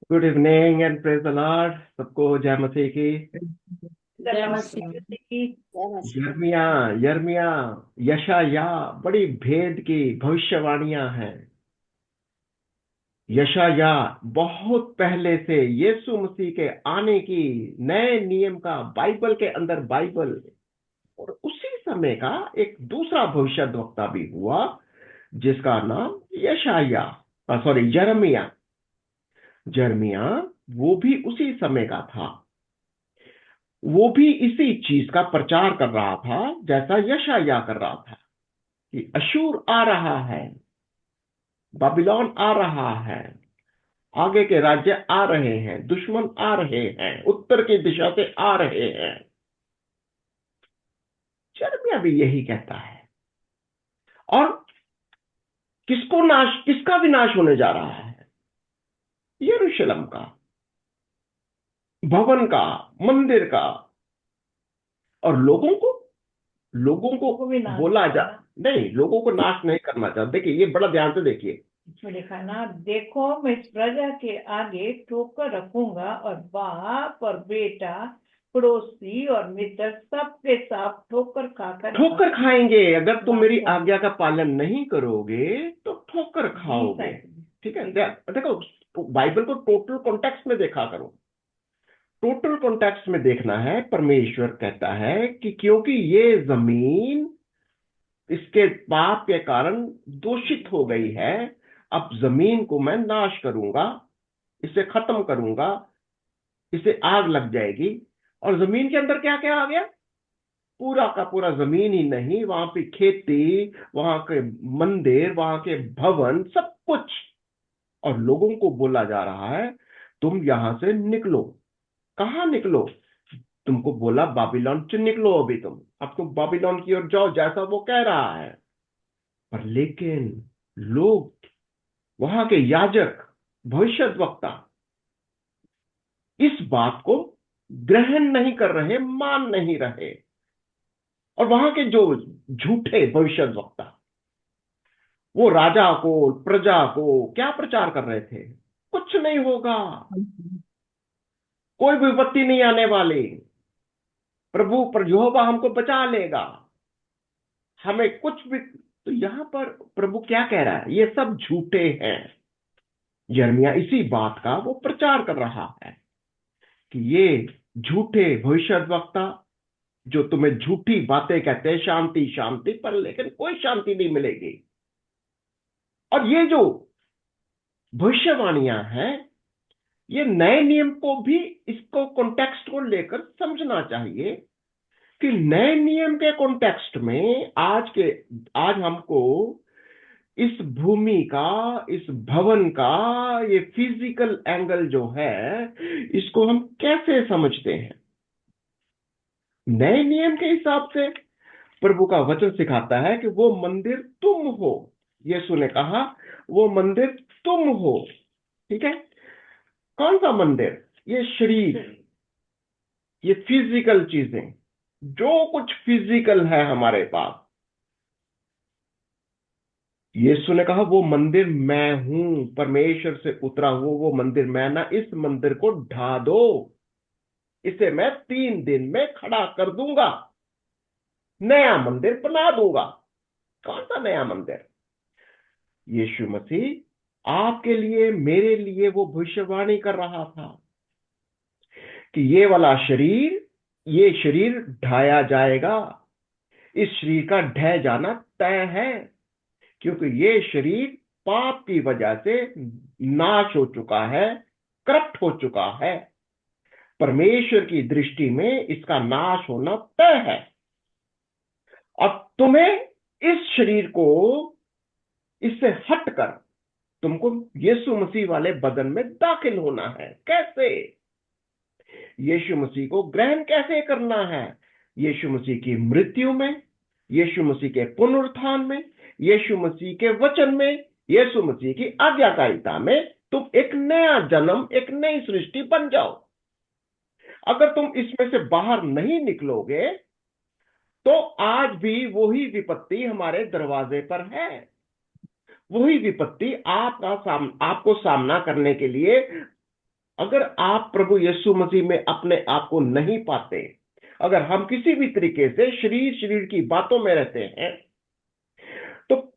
Good evening and praise the Lord. सबको जय मसीह की। जय मसीह की। यर्मिया यर्मिया यशाया बड़ी भेद की भविष्यवाणियां हैं। यशाया बहुत पहले से यीशु मसीह के आने की, नए नियम का, बाइबल के अंदर बाइबल, और उसी समय का एक दूसरा भविष्यद्वक्ता भी हुआ जिसका नाम यशाया, सॉरी, यर्मिया। यर्मिया वो भी उसी समय का था। वो भी इसी चीज का प्रचार कर रहा था जैसा यशायाह कर रहा था कि अशूर आ रहा है, बाबिलोन आ रहा है, आगे के राज्य आ रहे हैं, दुश्मन आ रहे हैं, उत्तर की दिशा से आ रहे हैं। यिर्मयाह भी यही कहता है। और किसका विनाश होने जा रहा है? यरूशलेम का, भवन का, मंदिर का। और लोगों को को भी नाश बोला जा, करना। नहीं, लोगों को नाश नहीं करना चाहता। देखिए, ये बड़ा ध्यान से देखिए। इसमें लिखा है ना, देखो मैं इस प्रजा के आगे ठोकर रखूंगा और बाप और बेटा, पड़ोसी और मित्र सबके साथ ठोकर खाकर ठोकर खाएंगे। अगर तुम मेरी बाकी आज्ञा का पालन नहीं करोगे तो ठोकर बीस खाओगे। आए। ठीक है, देखो, बाइबल को टोटल कॉन्टेक्स्ट में देखा करो। टोटल कॉन्टेक्स्ट में देखना है। परमेश्वर कहता है कि क्योंकि ये जमीन इसके पाप के कारण दूषित हो गई है, अब जमीन को मैं नाश करूंगा, इसे खत्म करूंगा, इसे आग लग जाएगी। और जमीन के अंदर क्या क्या आ गया? पूरा का पूरा जमीन ही नहीं, वहां पे खेती, वहां के मंदिर, वहां के भवन, सब कुछ। और लोगों को बोला जा रहा है तुम यहां से निकलो। कहां निकलो? तुमको बोला बाबिलोन से निकलो। अभी अब तुम बाबिलोन की ओर जाओ जैसा वो कह रहा है। पर लेकिन लोग, वहां के याजक, भविष्यद्वक्ता इस बात को ग्रहण नहीं कर रहे, मान नहीं रहे। और वहां के जो झूठे भविष्यद्वक्ता, वो राजा को, प्रजा को क्या प्रचार कर रहे थे? कुछ नहीं होगा, कोई विपत्ति नहीं आने वाली, प्रभु पर यहोवा हमको बचा लेगा, हमें कुछ भी। तो यहां पर प्रभु क्या कह रहा है? ये सब झूठे हैं। यिर्मयाह इसी बात का वो प्रचार कर रहा है कि ये झूठे भविष्यद्वक्ता जो तुम्हें झूठी बातें कहते हैं, शांति शांति, पर लेकिन कोई शांति नहीं मिलेगी। और ये जो भविष्यवाणियां हैं, ये नए नियम को भी, इसको कॉन्टेक्स्ट को लेकर समझना चाहिए कि नए नियम के कॉन्टेक्स्ट में आज हमको इस भूमि का, इस भवन का, ये फिजिकल एंगल जो है, इसको हम कैसे समझते हैं? नए नियम के हिसाब से प्रभु का वचन सिखाता है कि वो मंदिर तुम हो। यीशु ने कहा वो मंदिर तुम हो। ठीक है, कौन सा मंदिर? ये शरीर, ये फिजिकल चीजें, जो कुछ फिजिकल है हमारे पास। यीशु ने कहा वो मंदिर मैं हूं, परमेश्वर से उतरा हुआ वो मंदिर मैं ना, इस मंदिर को ढा दो, इसे मैं 3 दिन में खड़ा कर दूंगा, नया मंदिर बना दूंगा। कौन सा नया मंदिर? यीशु मसीह आपके लिए, मेरे लिए वो भविष्यवाणी कर रहा था कि ये वाला शरीर, ये शरीर ढाया जाएगा। इस शरीर का ढह जाना तय है, क्योंकि ये शरीर पाप की वजह से नाश हो चुका है, करप्ट हो चुका है। परमेश्वर की दृष्टि में इसका नाश होना तय है। अब तुम्हें इस शरीर को, इससे हटकर तुमको यीशु मसीह वाले बदन में दाखिल होना है। कैसे? यीशु मसीह को ग्रहण कैसे करना है? यीशु मसीह की मृत्यु में, यीशु मसीह के पुनरुत्थान में, यीशु मसीह के वचन में, यीशु मसीह की आज्ञाकारिता में तुम एक नया जन्म, एक नई सृष्टि बन जाओ। अगर तुम इसमें से बाहर नहीं निकलोगे तो आज भी वही विपत्ति हमारे दरवाजे पर है। वही विपत्ति आपको सामना करने के लिए अगर आप प्रभु यीशु मसीह में अपने आप को नहीं पाते, अगर हम किसी भी तरीके से शरीर शरीर की बातों में रहते हैं, तो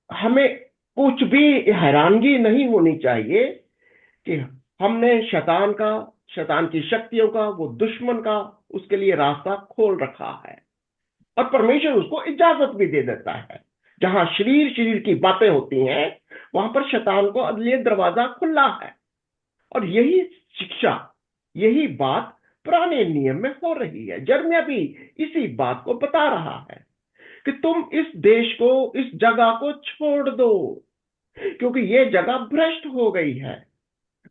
हमें कुछ भी हैरानगी नहीं होनी चाहिए कि हमने शैतान की शक्तियों का, वो दुश्मन का उसके लिए रास्ता खोल रखा है। और परमेश्वर उसको इजाजत भी दे देता है। जहां शरीर शरीर की बातें होती हैं, वहां पर शैतान को लिए दरवाजा खुला है। और यही शिक्षा, यही बात पुराने नियम में हो रही है। यिर्मयाह भी इसी बात को बता रहा है कि तुम इस देश को, इस जगह को छोड़ दो, क्योंकि ये जगह भ्रष्ट हो गई है।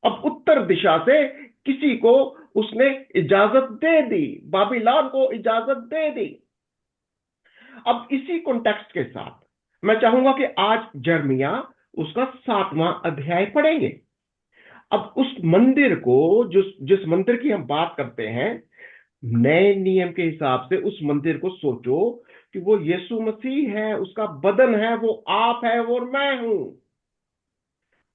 अब उत्तर दिशा से किसी को उसने इजाजत दे दी, बाबिलोन को इजाजत दे दी। अब इसी कॉन्टेक्स्ट के साथ मैं चाहूंगा कि आज यिर्मयाह उसका 7वां अध्याय पढ़ेंगे। अब उस मंदिर को, जिस मंदिर की हम बात करते हैं, नए नियम के हिसाब से उस मंदिर को सोचो कि वो यीशु मसीह है, उसका बदन है, वो आप है और मैं हूं।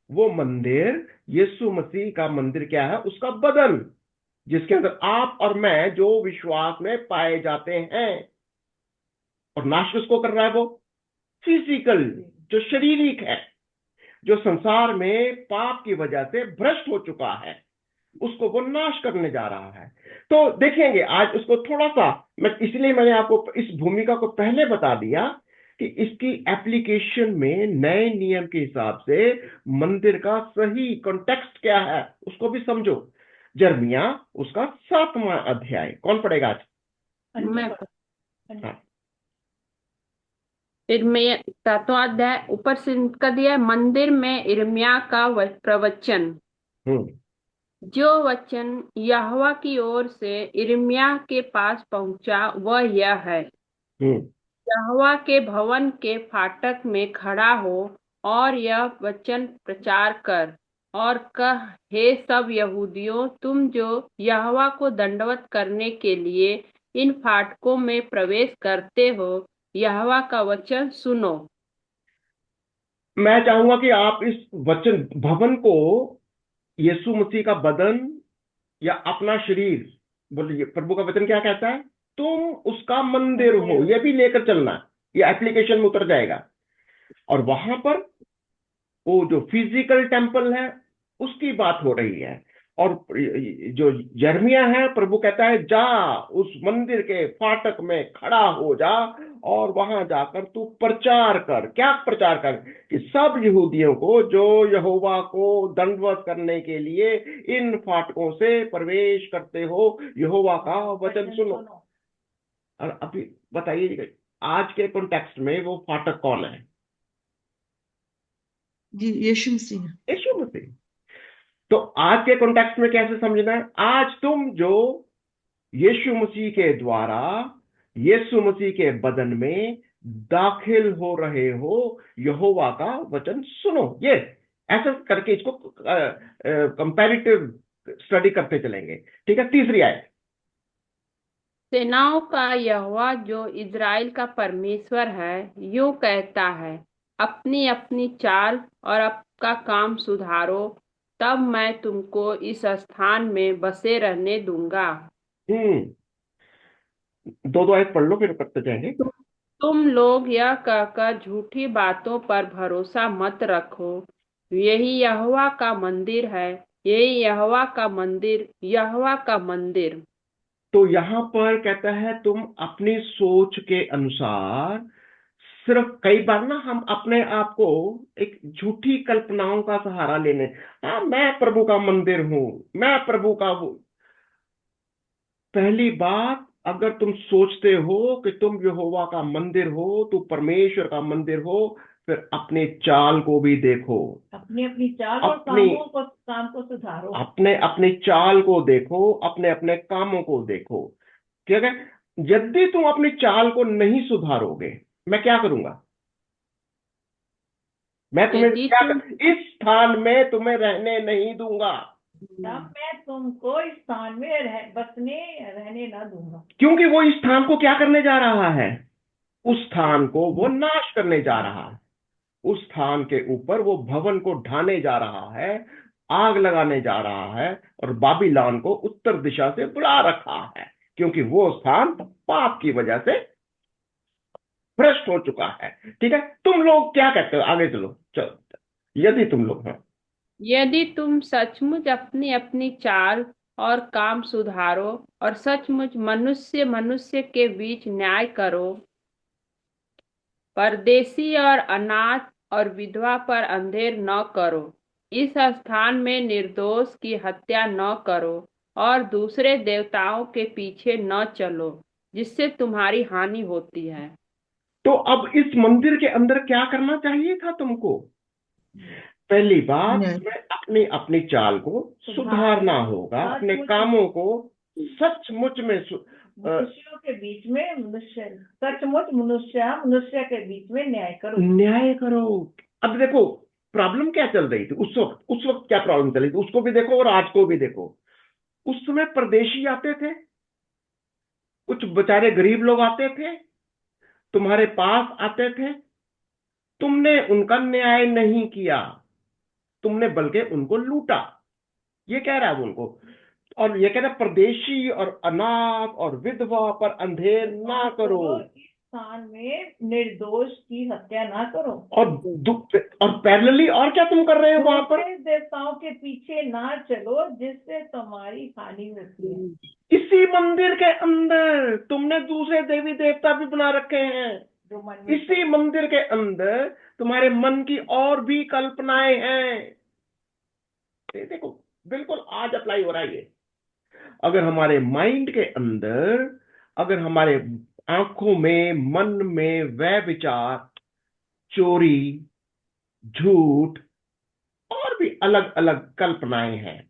वो मंदिर, यीशु मसीह का मंदिर क्या है? उसका बदन, जिसके अंदर आप और मैं जो विश्वास में पाए जाते हैं। और नाश किसको कर रहा है? वो फिजिकल, जो शारीरिक है, जो संसार में पाप की वजह से भ्रष्ट हो चुका है, उसको वो नाश करने जा रहा है। तो देखेंगे आज उसको थोड़ा सा, इसलिए मैंने आपको इस भूमिका को पहले बता दिया कि इसकी एप्लीकेशन में नए नियम के हिसाब से मंदिर का सही कॉन्टेक्स्ट क्या है उसको भी समझो। यिर्मयाह उसका 7वां अध्याय कौन पढ़ेगा आज? मैं हाँ। इर्मिया 7वां अध्याय ऊपर से कर दिया है। मंदिर में इर्मिया का प्रवचन। हम्म। जो वचन यहोवा की ओर से इर्मिया के पास पहुंचा वह यह है, हम्म। यहोवा के भवन के फाटक में खड़ा हो और यह वचन प्रचार कर और कह, हे सब यहूदियों, तुम जो यहोवा को दंडवत करने के लिए इन फाटकों में प्रवेश करते हो, यहोवा का वचन सुनो। मैं चाहूंगा कि आप इस वचन भवन को यीशु मसीह का बदन या अपना शरीर, बोलिए प्रभु का वचन क्या कहता है? तुम उसका मंदिर हो, यह भी लेकर चलना। ये एप्लीकेशन में उतर जाएगा। और वहां पर वो जो फिजिकल टेम्पल है उसकी बात हो रही है। और जो यिर्मयाह है, प्रभु कहता है जा उस मंदिर के फाटक में खड़ा हो जा और वहां जाकर तू प्रचार कर। क्या प्रचार कर? कि सब यहूदियों को जो यहोवा को दंडवत करने के लिए इन फाटकों से प्रवेश करते हो, यहोवा का वचन सुनो। और अभी बताइए, आज के कॉन्टेक्स्ट में वो फाटक कौन है? जी यीशु मसीह। यीशु मसीह। तो आज के कॉन्टेक्स्ट में कैसे समझना है? आज तुम जो यीशु मसीह के द्वारा यीशु मसीह के बदन में दाखिल हो रहे हो, यहोवा का वचन सुनो। ये ऐसा करके इसको कंपैरेटिव स्टडी करते चलेंगे। ठीक है, तीसरी आयत। सेनाओं का यहोवा जो इज़राइल का परमेश्वर है यूं कहता है, अपनी अपनी चाल और आपका काम सुधारो, तब मैं तुमको इस स्थान में बसे रहने दूंगा। दो दो आयत पढ़ लो, फिर करते जाएंगे। तुम लोग यह कहकर झूठी बातों पर भरोसा मत रखो, यही यहोवा का मंदिर है, यही यहोवा का मंदिर, यहोवा का मंदिर। तो यहां पर कहता है तुम अपनी सोच के अनुसार, सिर्फ कई बार ना हम अपने आप को एक झूठी कल्पनाओं का सहारा लेने, हाँ मैं प्रभु का मंदिर हूं, मैं प्रभु का हूं। पहली बात, अगर तुम सोचते हो कि तुम यहोवा का मंदिर हो, तू परमेश्वर का मंदिर हो, फिर अपने चाल को भी देखो, अपनी अपनी चाल और अपनी काम को सुधारो। अपने अपने चाल को देखो, अपने अपने कामों को देखो। ठीक है, यदि तुम अपनी चाल को नहीं सुधारोगे, मैं क्या करूंगा? मैं तुम्हें यदि क्या तुम इस स्थान में तुम्हें रहने नहीं दूंगा। तब मैं तुमको इस स्थान में रहने न दूंगा। क्योंकि वो इस स्थान को क्या करने जा रहा है? उस स्थान को वो नाश करने जा रहा है। उस स्थान के ऊपर वो भवन को ढाने जा रहा है। आग लगाने जा रहा है और बाबीलोन को उत्तर दिशा से बुला रखा है, क्योंकि वो स्थान पाप की वजह से भ्रष्ट हो चुका है। ठीक है, तुम लोग क्या कहते हो? आगे चलो, चलो, यदि तुम लोग हैं। यदि तुम सचमुच अपनी अपनी चाल और काम सुधारो और सचमुच मनुष्य मनुष्य के बीच न्याय करो, परदेशी और अनाथ और विधवा पर अंधेर न करो, इस स्थान में निर्दोष की हत्या न करो और दूसरे देवताओं के पीछे न चलो जिससे तुम्हारी हानि होती है। तो अब इस मंदिर के अंदर क्या करना चाहिए था तुमको? पहली बात, नहीं, तुम्हें अपनी अपनी चाल को सुधारना होगा, अपने सचमुच कामों को सचमुच में मनुष्यों के बीच में मनुष्य, सचमुच मनुष्य मनुष्य के बीच में न्याय करो। न्याय करो। अब देखो, प्रॉब्लम क्या चल रही थी उस वक्त क्या प्रॉब्लम चल रही थी, उसको भी देखो और आज को भी देखो। उस समय परदेशी आते थे, कुछ बेचारे गरीब लोग आते थे, तुम्हारे पास आते थे, तुमने उनका न्याय नहीं किया, तुमने बल्कि उनको लूटा। ये कह रहा है उनको, और ये कह रहा है परदेशी और अनाथ और विधवा पर अंधेर ना करो, इस स्थान में निर्दोष की हत्या ना करो, और और पैरेलली और क्या तुम कर रहे हो वहां पर? दूसरे देवताओं के पीछे ना चलो जिससे तुम्हारी हानि होती है। इसी मंदिर के अंदर तुमने दूसरे देवी देवता भी बना रखे हैं। जो मन में इसी मंदिर के अंदर तुम्हारे मन की और भी कल्पनाएं हैं। ये देखो, बिल्कुल आज अप्लाई हो रहा है ये। अगर हमारे माइंड के अंदर, अगर हमारे आंखों में, मन में वह विचार, चोरी, झूठ और भी अलग अलग कल्पनाएं हैं,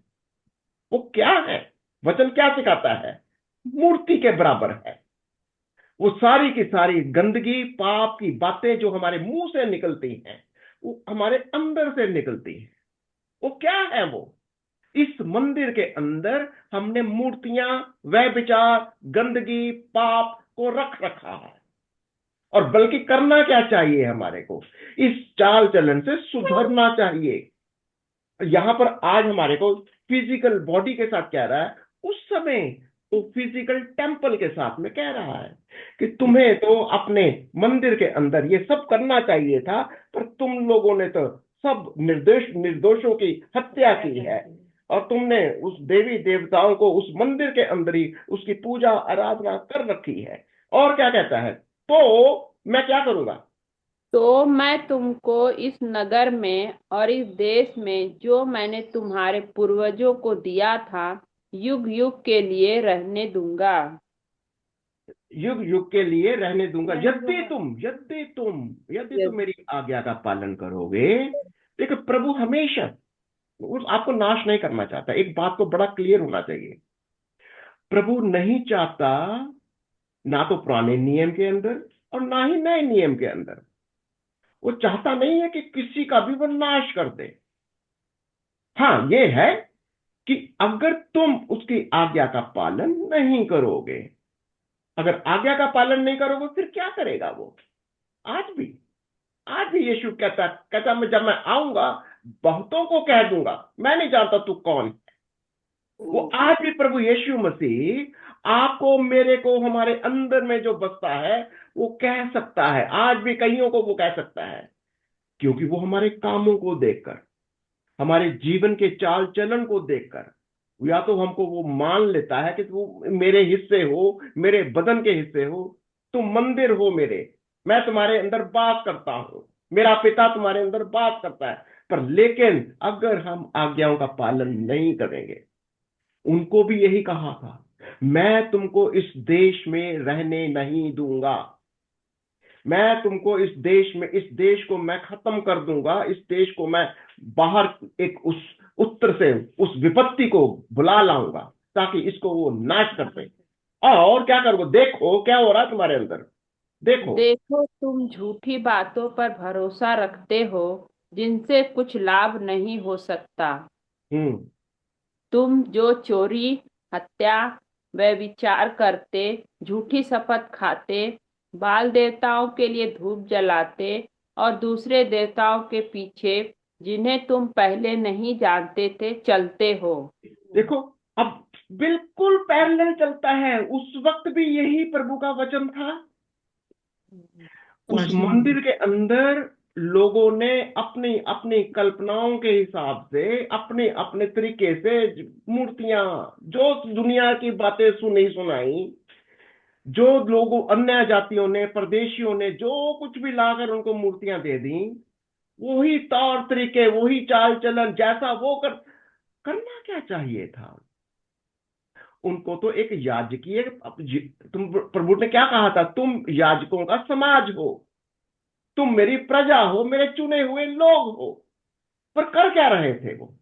वो क्या है? वचन क्या सिखाता है? मूर्ति के बराबर है। वो सारी की सारी गंदगी, पाप की बातें जो हमारे मुंह से निकलती हैं, वो हमारे अंदर से निकलती हैं। वो क्या है? वो इस मंदिर के अंदर हमने मूर्तियां, वह विचार, गंदगी, पाप को रख रखा है। और बल्कि करना क्या चाहिए हमारे को? इस चाल चलन से सुधरना चाहिए। यहां पर आज हमारे को फिजिकल बॉडी के साथ कह रहा है, उस समय तो फिजिकल टेम्पल के साथ में कह रहा है कि तुम्हें तो अपने मंदिर के अंदर ये सब करना चाहिए था, पर तुम लोगों ने तो सब निर्दोषों की हत्या की है, और तुमने उस देवी देवताओं को उस मंदिर के अंदर ही उसकी पूजा आराधना कर रखी है। और क्या कहता है? तो मैं क्या करूंगा? तो मैं तुमको इस नगर में और इस देश में जो मैंने तुम्हारे पूर्वजों को दिया था युग युग के लिए रहने दूंगा। युग युग के लिए रहने दूंगा, यदि तुम मेरी आज्ञा का पालन करोगे। देखो, प्रभु हमेशा आपको नाश नहीं करना चाहता। एक बात को बड़ा क्लियर होना चाहिए, प्रभु नहीं चाहता, ना तो पुराने नियम के अंदर और ना ही नए नियम के अंदर, वो चाहता नहीं है कि किसी का भी वो नाश कर दे। हाँ, ये है कि अगर तुम उसकी आज्ञा का पालन नहीं करोगे, अगर आज्ञा का पालन नहीं करोगे, फिर क्या करेगा वो? आज भी आज भी यीशु कहता मैं जब मैं आऊंगा, बहुतों को कह दूंगा, मैं नहीं जानता तू कौन। वो आज भी प्रभु यीशु मसीह आपको, मेरे को, हमारे अंदर में जो बसता है, वो कह सकता है। आज भी कईयों को वो कह सकता है, क्योंकि वो हमारे कामों को देखकर, हमारे जीवन के चाल चलन को देखकर, या तो हमको वो मान लेता है कि वो मेरे हिस्से हो, मेरे बदन के हिस्से हो, तुम मंदिर हो मेरे, मैं तुम्हारे अंदर बात करता हूं, मेरा पिता तुम्हारे अंदर बात करता है। पर लेकिन अगर हम आज्ञाओं का पालन नहीं करेंगे, उनको भी यही कहा था, मैं तुमको इस देश में रहने नहीं दूंगा, मैं तुमको इस देश को मैं खत्म कर दूंगा, इस देश को मैं बाहर एक उस उत्तर से उस विपत्ति को बुला लाऊंगा, ताकि इसको वो नाश कर दे। और क्या करोगे? देखो क्या हो रहा है तुम्हारे अंदर, देखो। देखो, तुम झूठी बातों पर भरोसा रखते हो जिनसे कुछ लाभ नहीं हो सकता। हम्म। तुम जो चोरी, हत्या, व्यभिचार करते, झूठी शपथ खाते, बाल देवताओं के लिए धूप जलाते और दूसरे देवताओं के पीछे जिन्हें तुम पहले नहीं जानते थे चलते हो। देखो, अब बिल्कुल पैरेलल चलता है। उस वक्त भी यही प्रभु का वचन था। उस समझ में आ मंदिर के अंदर लोगों ने अपनी अपनी कल्पनाओं के हिसाब से, अपने अपने तरीके से मूर्तियां, जो दुनिया की बातें सुनी सुनाई, जो लोगों अन्य जातियों ने, परदेशियों ने जो कुछ भी लाकर उनको मूर्तियां दे दी, वही तौर तरीके, वही चाल चलन, जैसा वो करना क्या चाहिए था उनको। तो एक याजकीय, तुम, प्रभु ने क्या कहा था? तुम याजकों का समाज हो, तुम मेरी प्रजा हो, मेरे चुने हुए लोग हो। पर कर क्या रहे थे वो?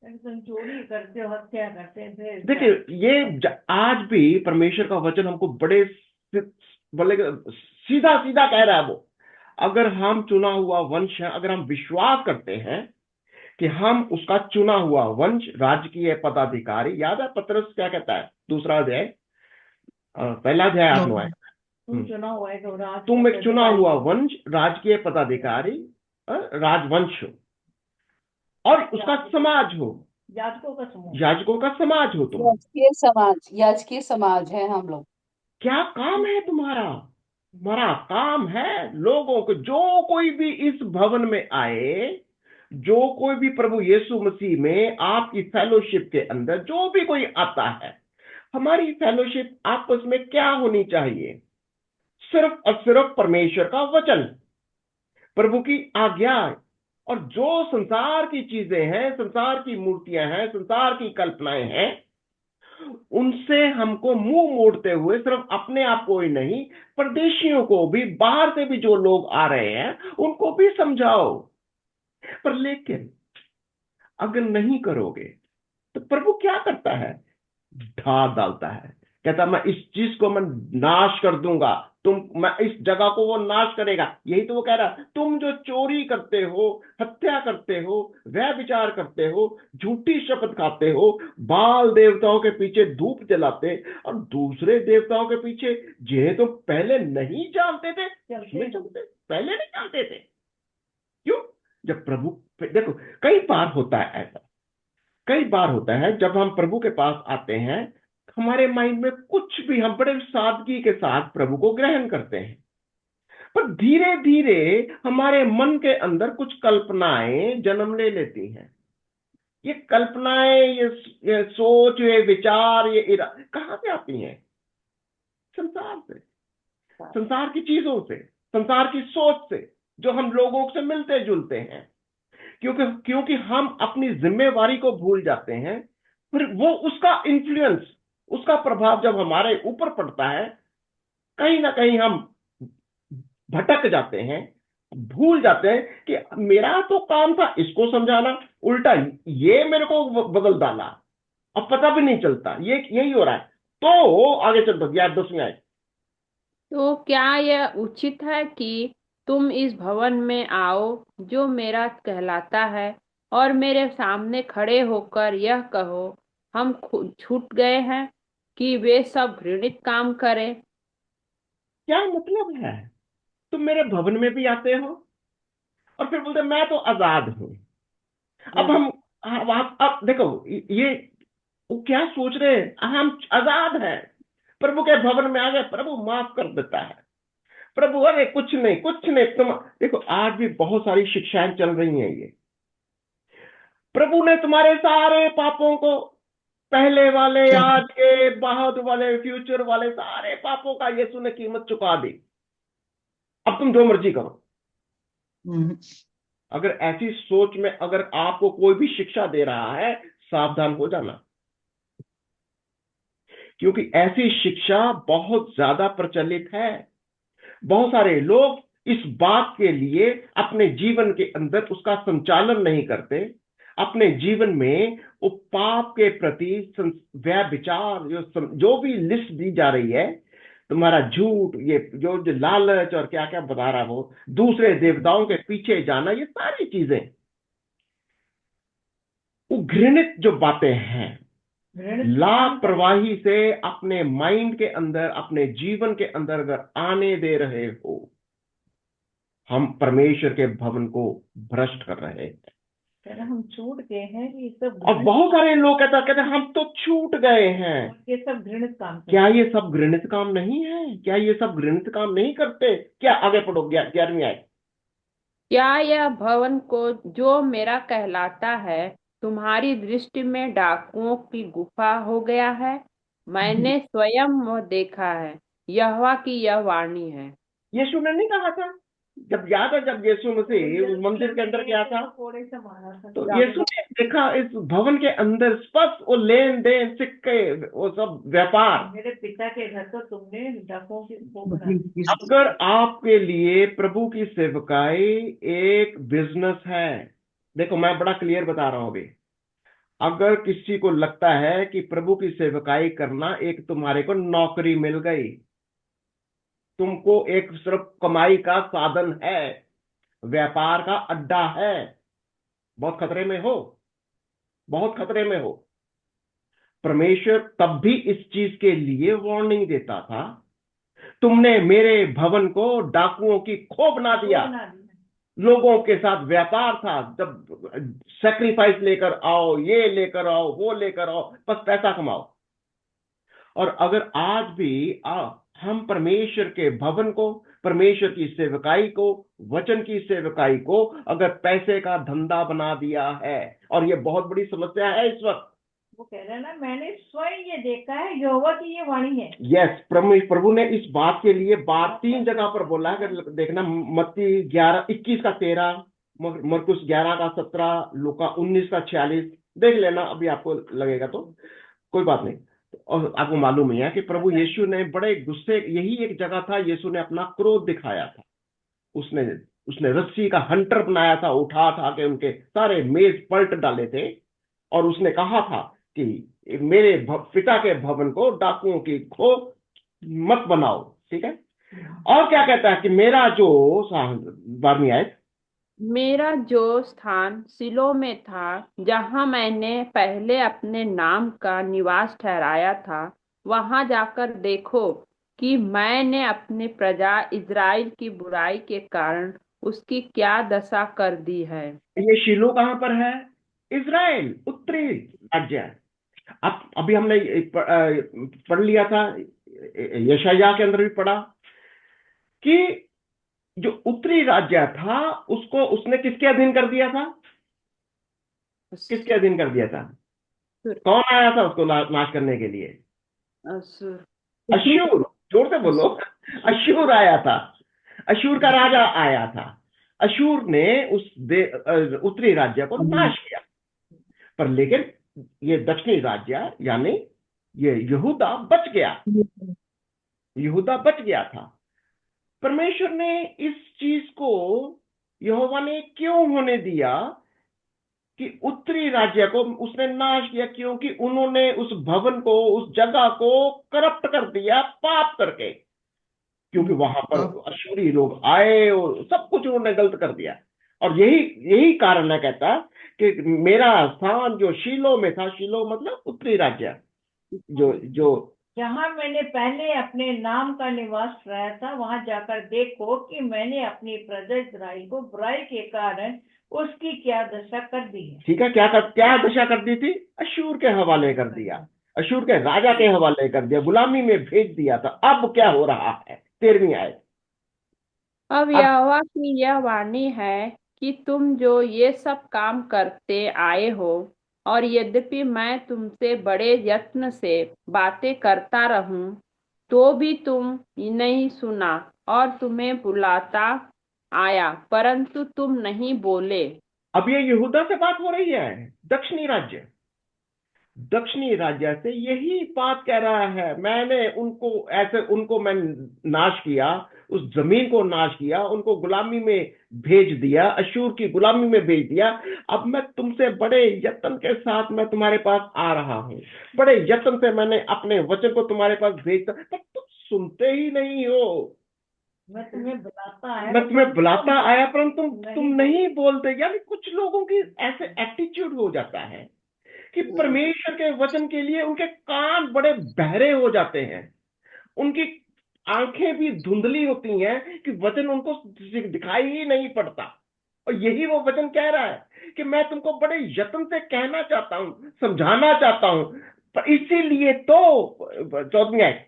एकदम चोरी करते हो, हत्या करते थे। देखिए, आज भी परमेश्वर का वचन हमको बड़े बोले, सीधा सीधा कह रहा है वो। अगर हम चुना हुआ वंश है, अगर हम विश्वास करते हैं कि हम उसका चुना हुआ वंश, राजकीय पदाधिकारी, याद है पतरस क्या कहता है? दूसरा अध्याय, पहला अध्याय 8वां है। तुम चुना हुआ है तो राज, तुम एक चुना हुआ वंश, राजकीय पदाधिकारी, राजवंश हो, और उसका समाज हो, याजकों का समूह। याजकों का समाज हो तुम। याजकीय समाज है हम लोग। क्या काम है तुम्हारा? हमारा काम है लोगों को, जो कोई भी इस भवन में आए, जो कोई भी प्रभु यीशु मसीह में आपकी फेलोशिप के अंदर जो भी कोई आता है, हमारी फेलोशिप आपस में क्या होनी चाहिए? सिर्फ और सिर्फ परमेश्वर का वचन, प्रभु की आज्ञा। और जो संसार की चीजें हैं, संसार की मूर्तियां हैं, संसार की कल्पनाएं हैं, उनसे हमको मुंह मोड़ते हुए सिर्फ अपने आप को ही नहीं, परदेशियों को भी, बाहर से भी जो लोग आ रहे हैं उनको भी समझाओ। पर लेकिन अगर नहीं करोगे तो प्रभु क्या करता है? ढा डालता है। कहता मैं इस चीज को मैं नाश कर दूंगा, मैं इस जगह को वो नाश करेगा। यही तो वो कह रहा, तुम जो चोरी करते हो, हत्या करते हो, व्यभिचार करते हो, झूठी शपथ खाते हो, बाल देवताओं के पीछे धूप जलाते, और दूसरे देवताओं के पीछे जिन्हें तो पहले नहीं जानते थे चलते, पहले नहीं जानते थे। क्यों? जब प्रभु, देखो, कई बार होता है ऐसा, कई बार होता है जब हम प्रभु के पास आते हैं, हमारे माइंड में कुछ भी, हम बड़े सादगी के साथ प्रभु को ग्रहण करते हैं, पर धीरे धीरे हमारे मन के अंदर कुछ कल्पनाएं जन्म ले लेती हैं। ये कल्पनाएं, ये सोच, ये विचार, कहां से आती हैं? संसार से, संसार की चीजों से, संसार की सोच से, जो हम लोगों से मिलते जुलते हैं। क्योंकि क्योंकि हम अपनी जिम्मेवारी को भूल जाते हैं, फिर वो उसका इन्फ्लुएंस, उसका प्रभाव जब हमारे ऊपर पड़ता है, कहीं ना कहीं हम भटक जाते हैं, भूल जाते हैं कि मेरा तो काम था इसको समझाना, उल्टा ये मेरे को बदल डाला, अब पता भी नहीं चलता ये यही हो रहा है। तो आगे चल दो, यार 10वीं आए। तो क्या यह उचित है कि तुम इस भवन में आओ जो मेरा कहलाता है, और मेरे सामने खड़े होकर यह कहो, हम छूट गए हैं कि वे सब घृणित काम करें? क्या मतलब है? तुम मेरे भवन में भी आते हो और फिर बोलते मैं तो आजाद हूं। अब अब देखो, ये वो क्या सोच रहे हैं? हम आजाद हैं, प्रभु के भवन में आ गए, प्रभु माफ कर देता है, प्रभु अरे कुछ नहीं कुछ नहीं। तुम देखो, आज भी बहुत सारी शिक्षाएं चल रही हैं। ये प्रभु ने तुम्हारे सारे पापों को, पहले वाले, आज के, बाद वाले, फ्यूचर वाले, सारे पापों का यीशु ने कीमत चुका दी। अब तुम जो मर्जी करो। अगर ऐसी सोच में अगर आपको कोई भी शिक्षा दे रहा है, सावधान हो जाना, क्योंकि ऐसी शिक्षा बहुत ज्यादा प्रचलित है। बहुत सारे लोग इस बात के लिए अपने जीवन के अंदर उसका संचालन नहीं करते। अपने जीवन में वो पाप के प्रति व्यभिचार, जो भी लिस्ट दी जा रही है, तुम्हारा झूठ, ये जो लालच और क्या क्या बता रहा है वो, दूसरे देवताओं के पीछे जाना, ये सारी चीजें वो घृणित जो बातें हैं, लापरवाही से अपने माइंड के अंदर, अपने जीवन के अंदर अगर आने दे रहे हो, हम परमेश्वर के भवन को भ्रष्ट कर रहे हैं। कह रहा हम छूट गए हैं कि ये सब और बहुत सारे लोग कहते हैं हम तो छूट गए हैं। ये सब घृणित काम क्या ये सब घृणित काम नहीं है? क्या ये सब घृणित काम नहीं करते? क्या? आगे पढ़ो, 11वीं आयत। क्या यह भवन को जो मेरा कहलाता है तुम्हारी दृष्टि में डाकुओं की गुफा हो गया है? मैंने स्वयं वह देखा है, यहोवा की यह वाणी है। यीशु ने नहीं कहा था? जब याद है, जब यीशु मसीह उस मंदिर के अंदर गया था कोड़े से मारा था। तो यीशु ने देखा इस भवन के अंदर स्पष्ट वो लेन देन, सिक्के, वो सब व्यापार। मेरे पिता के घर तो तुमने डाकुओं की खो बना दी। अगर आपके लिए प्रभु की सेवकाई एक बिजनेस है, देखो मैं बड़ा क्लियर बता रहा हूं अभी। अगर किसी को लगता है कि प्रभु की सेवकाई करना एक तुम्हारे को नौकरी मिल गई, तुमको एक सिर्फ कमाई का साधन है, व्यापार का अड्डा है, बहुत खतरे में हो, बहुत खतरे में हो। परमेश्वर तब भी इस चीज के लिए वार्निंग देता था, तुमने मेरे भवन को डाकुओं की खो बना दिया। लोगों के साथ व्यापार था, जब सेक्रीफाइस लेकर आओ, ये लेकर आओ, वो लेकर आओ, बस पैसा कमाओ। और अगर आज भी हम परमेश्वर के भवन को, परमेश्वर की सेवकाई को, वचन की सेवकाई को अगर पैसे का धंधा बना दिया है, और ये बहुत बड़ी समस्या है इस वक्त। वो कह रहे हैं ना, मैंने स्वयं ये देखा है, यहोवा की ये वाणी है। यस, प्रभु ने इस बात के लिए बात 3 जगह पर बोला है। अगर देखना, मत्ती 21 का 13, मरकुस 11 का 17, लूका 19 का 46, देख लेना, अभी आपको लगेगा तो कोई बात नहीं। और आपको मालूम ही है कि प्रभु यीशु ने बड़े गुस्से, यही एक जगह था यीशु ने अपना क्रोध दिखाया था। उसने उसने रस्सी का हंटर बनाया था, उठा के उनके सारे मेज पलट डाले थे, और उसने कहा था कि मेरे पिता के भवन को डाकुओं की खो मत बनाओ। ठीक है, और क्या कहता है कि मेरा जो 12वीं आयत, मेरा जो स्थान सिलो में था, जहाँ मैंने पहले अपने नाम का निवास ठहराया था, वहां जाकर देखो कि मैंने अपने प्रजा इज़राइल की बुराई के कारण उसकी क्या दशा कर दी है। ये शिलो कहां पर है? इज़राइल, उत्तरी राज्य। अब अभी हमने पढ़ लिया था, यशायाह के अंदर भी पढ़ा कि जो उत्तरी राज्य था उसको उसने किसके अधीन कर दिया था? किसके अधीन कर दिया था? कौन आया था उसको नाश करने के लिए? असुर। अश्शूर। जोर से बोलो, अश्शूर आया था। अश्शूर का राजा आया था। अश्शूर ने उस उत्तरी राज्य को नाश किया। पर लेकिन ये दक्षिणी राज्य यानी ये यहूदा बच गया। यहूदा बच गया था। परमेश्वर ने इस चीज को, यहोवा ने क्यों होने दिया कि उत्तरी राज्य को उसने नाश किया? क्योंकि उन्होंने उस भवन को, उस जगह को करप्ट कर दिया पाप करके। क्योंकि वहां पर अश्शूरी लोग आए और सब कुछ उन्होंने गलत कर दिया। और यही यही कारण है, कहता कि मेरा स्थान जो शीलो में था, शीलो मतलब उत्तरी राज्य, जो जहाँ मैंने पहले अपने नाम का निवास ठहराया था, वहां जाकर देखो कि मैंने अपनी प्रजा इस्राएल को बुराई के कारण उसकी क्या दशा कर दी है। ठीक है, क्या दशा कर दी थी? अश्शूर के हवाले कर दिया, अश्शूर के राजा के हवाले कर दिया, गुलामी में भेज दिया था। अब क्या हो रहा है? 13वीं आयत। अब यहोवा की यह वाणी है कि तुम जो ये सब काम करते आए हो, और यद्यपि मैं तुमसे बड़े यत्न से बातें करता रहूं, तो भी तुम नहीं सुना, और तुम्हें बुलाता आया परंतु तुम नहीं बोले। अब ये यहूदा से बात हो रही है, दक्षिणी राज्य। दक्षिणी राज्य से यही बात कह रहा है, मैंने उनको मैं नाश किया, उस जमीन को नाश किया, उनको गुलामी में भेज दिया, अश्शूर की गुलामी में भेज दिया। अब मैं तुमसे बड़े यत्न के साथ मैं तुम्हारे पास आ रहा हूं, बड़े यत्न से मैंने अपने वचन को तुम्हारे पास भेजता, पर तुम सुनते ही नहीं हो। मैं तुम्हें बुलाता आया परंतु तुम नहीं बोलते। यानी कुछ लोगों की ऐसे एटीट्यूड हो जाता है कि परमेश्वर के वचन के लिए उनके कान बड़े बहरे हो जाते हैं। उनकी आंखें भी धुंधली होती हैं कि वचन उनको दिखाई ही नहीं पड़ता। और यही वो वचन कह रहा है कि मैं तुमको बड़े यत्न से कहना चाहता हूं, समझाना चाहता हूं, पर इसीलिए तो 14वीं आयत,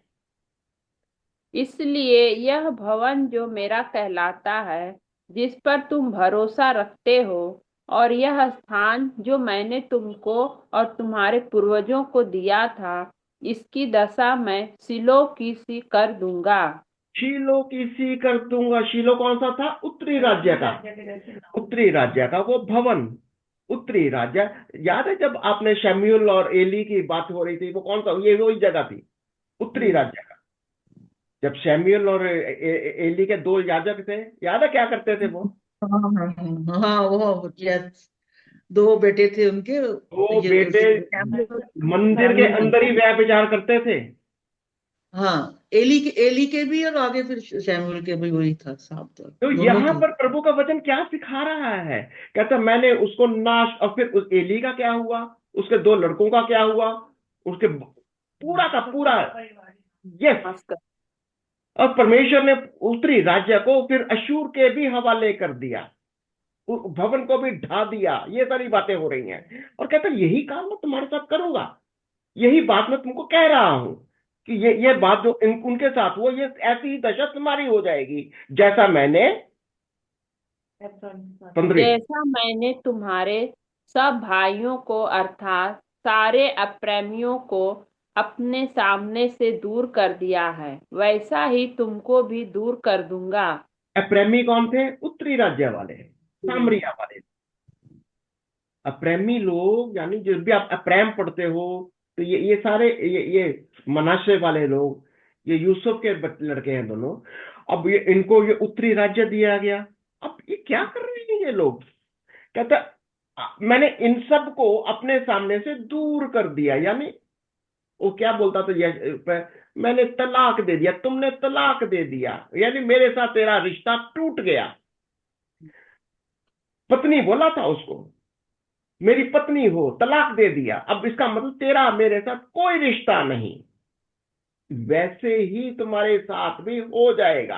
इसलिए यह भवन जो मेरा कहलाता है, जिस पर तुम भरोसा रखते हो, और यह स्थान जो मैंने तुमको और तुम्हारे पूर्वजों को दिया था, इसकी दशा मैं सिलो की सी कर दूंगा। शीलो की सी कर दूंगा। शीलो कौन सा था? उत्तरी राज्य का, उत्तरी राज्य का वो भवन, उत्तरी राज्य। याद है जब आपने शमूएल और एली की बात हो रही थी, वो कौन सा, ये वही जगह थी, उत्तरी राज्य का। जब शमूएल और एली के दो याजक थे, याद है क्या करते थे वो? हाँ हाँ हाँ, वो यस, दो बेटे थे उनके, वो ये बेटे मंदिर के सैमुअल के। अंदर ही व्यभिचार करते थे। हाँ, एली के भी, और आगे फिर शैमुएल के भी वही था, साफ तौर तो दोनों यहाँ के। पर प्रभु का वचन क्या सिखा रहा है? कहता मैंने उसको नाश, और फिर उस एली का क्या हुआ, उसके दो लड़कों का क्या हुआ, उसके पूरा का पूरा, यस। माफ कर। और परमेश्वर ने उत्तरी राज्य को फिर अशूर के भी हवाले कर दिया, उस भवन को भी ढा दिया। ये सारी बातें हो रही हैं, और कहता यही काम मैं तुम्हारे साथ करूंगा, यही बात मैं तुमको कह रहा हूं कि ये बात जो उनके साथ हुआ, ये ऐसी ही दशा तुम्हारी हो जाएगी जैसा मैंने 15। जैसा मैंने तुम्हारे सब भाइयों को अर्थात सारे अप्रेमियों को अपने सामने से दूर कर दिया है, वैसा ही तुमको भी दूर कर दूंगा। अप्रेमी कौन थे? उत्तरी राज्य वाले, सामरिया वाले। अप्रेमी लोग, यानी जब भी आप अप्रेम पढ़ते हो तो ये सारे ये मनाशे वाले लोग, ये यूसुफ के लड़के हैं दोनों। अब ये इनको ये उत्तरी राज्य दिया गया। अब ये क्या कर रहे हैं ये लोग? कहता मैंने इन सब को अपने सामने से दूर कर दिया, यानी वो क्या बोलता था, मैंने तलाक दे दिया, तुमने तलाक दे दिया, यानी मेरे साथ तेरा रिश्ता टूट गया। पत्नी बोला था उसको, मेरी पत्नी हो, तलाक दे दिया, अब इसका मतलब तेरा मेरे साथ कोई रिश्ता नहीं। वैसे ही तुम्हारे साथ भी हो जाएगा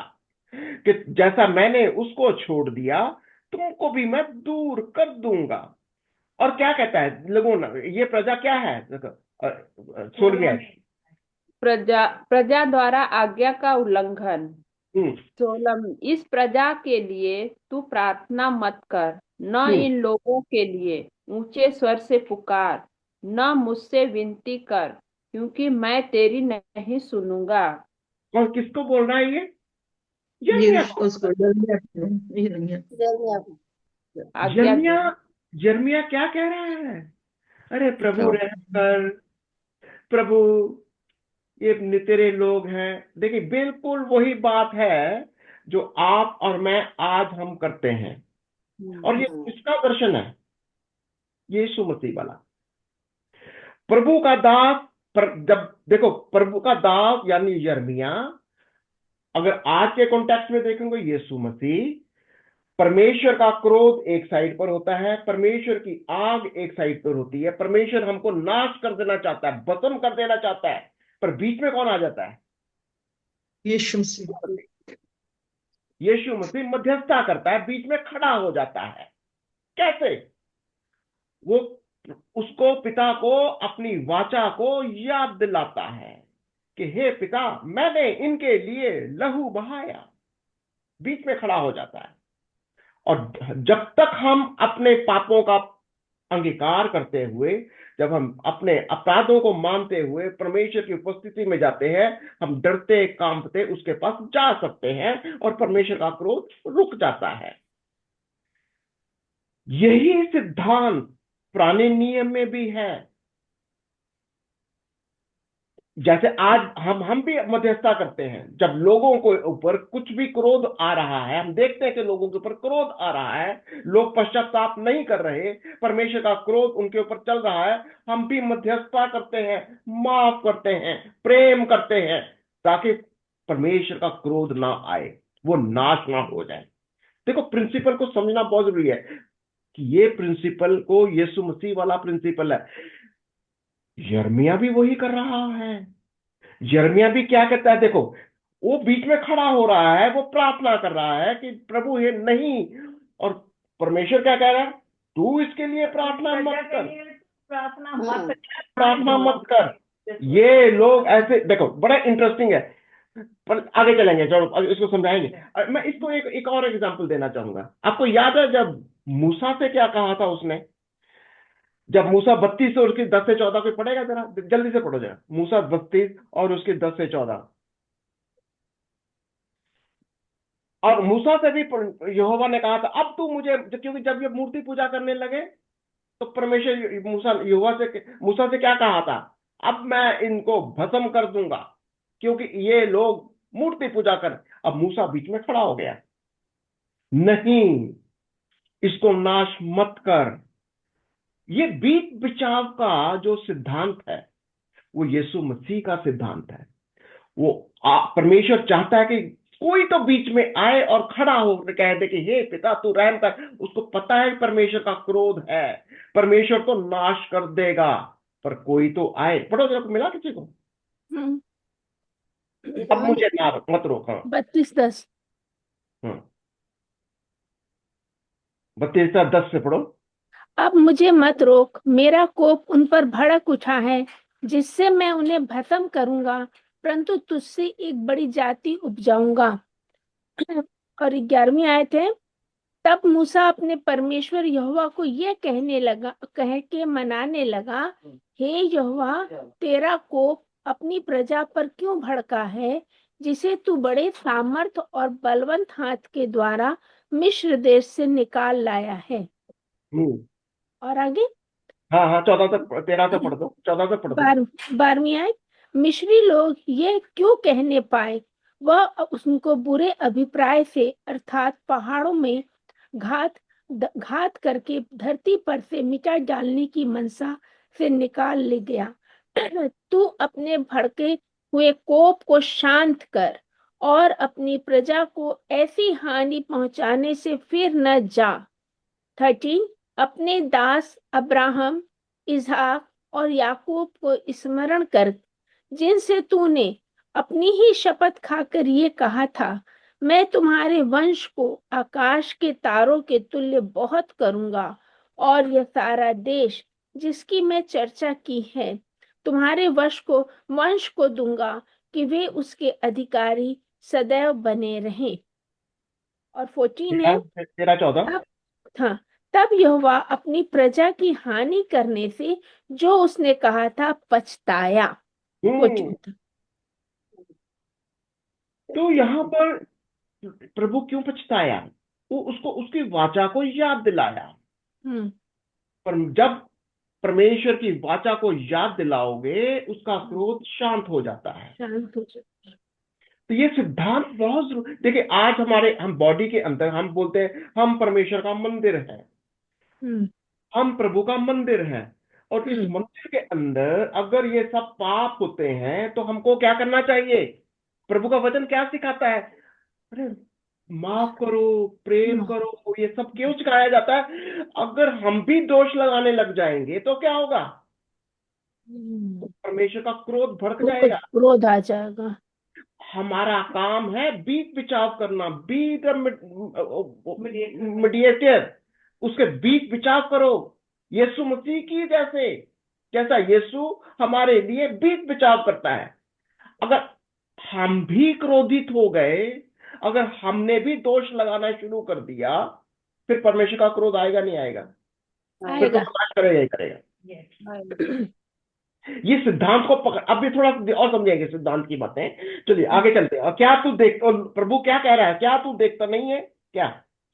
कि जैसा मैंने उसको छोड़ दिया, तुमको भी मैं दूर कर दूंगा। और क्या कहता है लोगों ने, ये प्रजा क्या है? 16वीं आयत। प्रजा प्रजा द्वारा आज्ञा का उल्लंघन। हम्म 16, इस प्रजा के लिए तू प्रार्थना मत कर, न हम्म इन लोगों के लिए ऊंचे स्वर से पुकार, न मुझसे विनती कर, क्योंकि मैं तेरी नहीं सुनूंगा। और किसको बोल रहा है ये? ये यिर्मयाह को। उसको यिर्मयाह। आज्ञा यिर्मयाह, दे। यिर्मयाह क्या कह रहा है? अरे प्रभु क्या? रहम कर, प्रभु ये तेरे लोग हैं। देखिए बिल्कुल वही बात है जो आप और मैं आज हम करते हैं। और ये किसका दर्शन है? यीशु मसीह वाला, प्रभु का दास। जब देखो प्रभु का दास यानी यिर्मयाह, अगर आज के कॉन्टेक्स्ट में देखेंगे यीशु मसीह, परमेश्वर का क्रोध एक साइड पर होता है, परमेश्वर की आग एक साइड पर होती है, परमेश्वर हमको नाश कर देना चाहता है, भस्म कर देना चाहता है, पर बीच में कौन आ जाता है? यीशु मसीह। यीशु मसीह मध्यस्थता करता है, बीच में खड़ा हो जाता है। कैसे? वो उसको, पिता को, अपनी वाचा को याद दिलाता है कि हे पिता, मैंने इनके लिए लहू बहाया, बीच में खड़ा हो जाता है। और जब तक हम अपने पापों का अंगीकार करते हुए, जब हम अपने अपराधों को मानते हुए परमेश्वर की उपस्थिति में जाते हैं, हम डरते कांपते उसके पास जा सकते हैं और परमेश्वर का क्रोध रुक जाता है। यही सिद्धांत पुराने नियम में भी है। जैसे आज हम भी मध्यस्थता करते हैं, जब लोगों के ऊपर कुछ भी क्रोध आ रहा है, हम देखते हैं कि लोगों के ऊपर क्रोध आ रहा है, लोग पश्चाताप नहीं कर रहे, परमेश्वर का क्रोध उनके ऊपर चल रहा है, हम भी मध्यस्थता करते हैं, माफ करते हैं, प्रेम करते हैं, ताकि परमेश्वर का क्रोध ना आए, वो नाश ना हो जाए। देखो प्रिंसिपल को समझना बहुत जरूरी है कि ये प्रिंसिपल को यीशु मसीह वाला प्रिंसिपल है। यिर्मयाह भी वही कर रहा है। यिर्मयाह भी क्या कहता है? देखो वो बीच में खड़ा हो रहा है, वो प्रार्थना कर रहा है कि प्रभु ये नहीं। और परमेश्वर क्या कह रहा है? तू इसके लिए प्रार्थना प्रजा मत के कर, लिए प्रार्थना मत हम्म, कर। प्रार्थना मत कर। ये लोग ऐसे, देखो बड़ा इंटरेस्टिंग है, पर आगे चलेंगे, चलो अब इसको समझाएंगे। मैं इसको एक और एग्जांपल देना चाहूंगा। आपको याद है जब मूसा से क्या कहा था उसने? जब मूसा 32 और उसकी 10 से 14, कोई पढ़ेगा जरा, जल्दी से पढ़ो जरा, मूसा 32 और उसकी 10 से 14। और मूसा से भी यहोवा ने कहा था, अब तू मुझे, क्योंकि जब ये मूर्ति पूजा करने लगे तो परमेश्वर मूसा से क्या कहा था? अब मैं इनको भस्म कर दूंगा, क्योंकि ये लोग मूर्ति पूजा कर। अब मूसा बीच में खड़ा हो गया, नहीं, इसको नाश मत कर। ये बीच बिचाव का जो सिद्धांत है, वो यीशु मसीह का सिद्धांत है। वो परमेश्वर चाहता है कि कोई तो बीच में आए और खड़ा हो कह दे कि हे पिता तू रहम कर। उसको पता है परमेश्वर का क्रोध है, परमेश्वर तो नाश कर देगा, पर कोई तो आए। पढ़ो जरा, मिला किसी को? हम्म, अब मुझे ना मत रोक। हाँ, 32:10। हाँ, 32 10 से पढ़ो। अब मुझे मत रोक, मेरा कोप उन पर भड़क उठा है, जिससे मैं उन्हें भस्म करूंगा, परंतु तुझसे एक बड़ी जाति उपजाऊंगा। और 11वीं आयत है, तब मूसा अपने परमेश्वर यहोवा को यह कह के मनाने लगा, हे यहोवा, तेरा कोप अपनी प्रजा पर क्यों भड़का है, जिसे तू बड़े सामर्थ और बलवंत हाथ के द्वारा मिस्र देश से निकाल लाया है। हम्म। और आगे हाँ हाँ, 13 से पढ़ दो, 14 से पढ़ दो। 12वीं आयत, मिस्री लोग ये क्यों कहने पाए, वह उनको बुरे अभिप्राय से अर्थात पहाड़ों में घात करके धरती पर से मिटा डालने की मनसा से निकाल ले गया। तू अपने भड़के हुए कोप को शांत कर और अपनी प्रजा को ऐसी हानि पहुंचाने से फिर न जा। 13, अपने दास अब्राहम, इसहाक और याकूब को स्मरण कर, जिनसे तूने अपनी ही शपथ खाकर ये कहा था, मैं तुम्हारे वंश को आकाश के तारों के तुल्य बहुत करूंगा, और यह सारा देश जिसकी मैं चर्चा की है तुम्हारे वंश को दूंगा, कि वे उसके अधिकारी सदैव बने रहें। और 14 है, 13 14। तब हाँ, तब यहोवा अपनी प्रजा की हानि करने से जो उसने कहा था पछताया। हम्म। 14 तक। तो यहाँ पर प्रभु क्यों पछताया? वो उसको उसकी वाचा को याद दिलाया। हम्म, पर जब परमेश्वर की वाचा को याद दिलाओगे, उसका क्रोध शांत हो जाता है। शांत हो जाओ। तो ये सिद्धांत बहुत जरूरी। देखिए, आज हम बॉडी के अंदर हम बोलते हैं हम परमेश्वर का मंदिर है, हम्म, हम प्रभु का मंदिर है। और इस हम्म, मंदिर के अंदर अगर ये सब पाप होते हैं तो हमको क्या करना चाहिए? प्रभु का वचन क्या सिखाता है? अरे, माफ करो, प्रेम करो, ये सब क्यों सिखाया जाता है? अगर हम भी दोष लगाने लग जाएंगे तो क्या होगा? परमेश्वर का क्रोध भड़क क्रोध जाएगा। क्रोध आ जाएगा। हमारा काम है बीच बिचाव करना, बी द मीडिएटर। उसके बीच बिचाव करो, यीशु मसीह की जैसे, जैसा यीशु हमारे लिए बीच बिचाव करता है। अगर हम भी क्रोधित हो गए, अगर हमने भी दोष लगाना शुरू कर दिया, फिर परमेश्वर का क्रोध आएगा नहीं आएगा? फिर तो आएगा। बर्दाश्त करेगा ही करेगा। आएगा। ये सिद्धांत को पकड़, अब भी थोड़ा और समझेंगे सिद्धांत की बातें। चलिए आगे चलते हैं। और क्या तू देख, और प्रभु क्या कह रहा है? क्या तू देखता नहीं है क्या?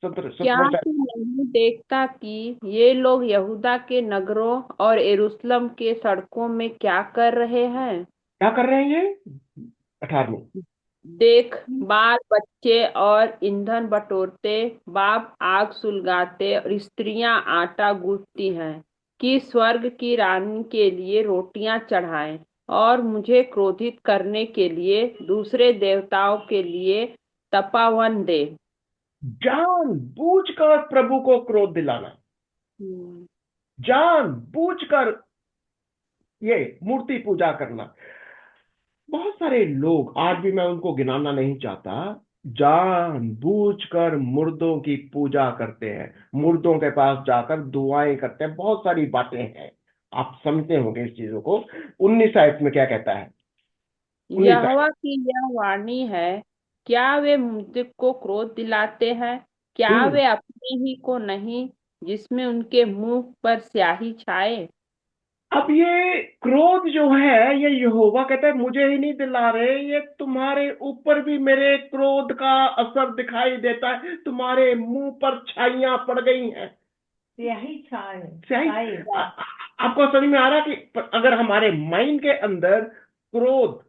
क्या 70 तू नहीं देखता कि ये लोग यहूदा के नगरों और यरूशलेम के सड़कों में क्या कर रहे हैं? क्या कर रहे हैं ये? 18 में। देख, बाल बच्चे और ईंधन बटोरते, बाप आग सुलगाते और स्त्रियां आटा गूंथती हैं, कि स्वर्ग की रानी के लिए रोटियां चढ़ाएं और मुझे क्रोधित करने के लिए दूसरे देवताओं के लिए तपावन दे। जान बूझ कर प्रभु को क्रोध दिलाना, हम्म, जान बूझ कर ये मूर्ति पूजा करना। बहुत सारे लोग आज भी, मैं उनको गिनाना नहीं चाहता, जानबूझकर मुर्दों की पूजा करते हैं, मुर्दों के पास जाकर दुआएं करते हैं, बहुत सारी बातें हैं। आप समझते होंगे इस चीजों को। 19 आयत में क्या कहता है? 19 आयत। यहोवा की यह वाणी है, क्या वे मुझको क्रोध दिलाते हैं? क्या हम्म। वे अपने ही को नहीं, जिसमें उनके मुंह पर स्याही छाए? अब ये क्रोध जो है, ये यहोवा कहता है मुझे ही नहीं दिला रहे, ये तुम्हारे ऊपर भी मेरे क्रोध का असर दिखाई देता है, तुम्हारे मुंह पर छाइयां पड़ गई हैं। स्याही छाए सही। छाए। आपको समझ में आ रहा कि अगर हमारे माइंड के अंदर क्रोध,